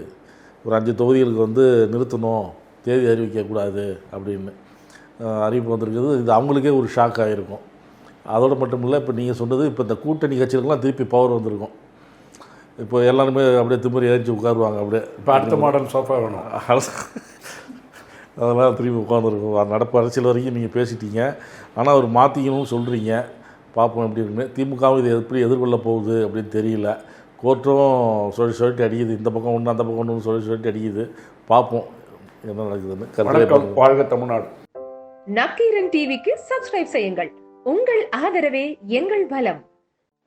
F: ஒரு 5 தொகுதிகளுக்கு வந்து நிறுத்தணும், தேதி அறிவிக்கக்கூடாது அப்படின்னு அறிவிப்பு வந்திருக்குது. இது அவங்களுக்கே ஒரு ஷாக் ஆகிருக்கும். அதோடு மட்டும் இல்லை, இப்போ நீங்கள் சொன்னது இப்போ இந்த கூட்டணி கட்சிகளுக்கெல்லாம் திருப்பி பவர் வந்திருக்கும். இப்போ எல்லாருமே அப்படியே திமிரி ஏறிச்சு உட்காருவாங்க. அப்படியே
E: இப்போ அடுத்த மாடல் சோஃபா வேணும்
F: அதெல்லாம் திருப்பி உட்காந்துருக்கும். நடப்பு அரசியல் வரைக்கும் நீங்கள் பேசிட்டீங்க. ஆனால் ஒரு மாற்றிக்கணும்னு சொல்கிறீங்க. பார்ப்போம் எப்படி இருக்குன்னு. திமுகவும் இது எப்படி எதிர்கொள்ள போகுது அப்படின்னு தெரியல. கோர்ட்டும் சொல்லிட்டு அடிக்குது, இந்த பக்கம் ஒன்று அந்த பக்கம் ஒன்று சொல்லிட்டு அடிக்குது. பார்ப்போம் என்ன நடக்குதுன்னு.
E: வாழ்க தமிழ்நாடு.
C: நக்கீரன் டிவிக்கு சப்ஸ்கிரைப் செய்யுங்கள். உங்கள் ஆதரவே எங்கள் பலம்.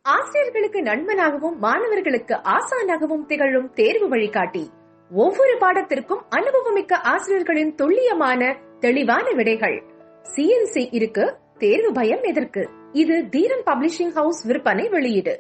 C: ஆசிரியர்களுக்கு நண்பனாகவும் மாணவர்களுக்கு ஆசானாகவும் திகழும் தேர்வு வழிகாட்டி. ஒவ்வொரு பாடத்திற்கும் அனுபவமிக்க ஆசிரியர்களின் துல்லியமான தெளிவான விடைகள். CNC இருக்கு, தேர்வு பயம் எதற்கு? இது தீரன் பப்ளிஷிங் ஹவுஸ் விற்பனை வெளியீடு.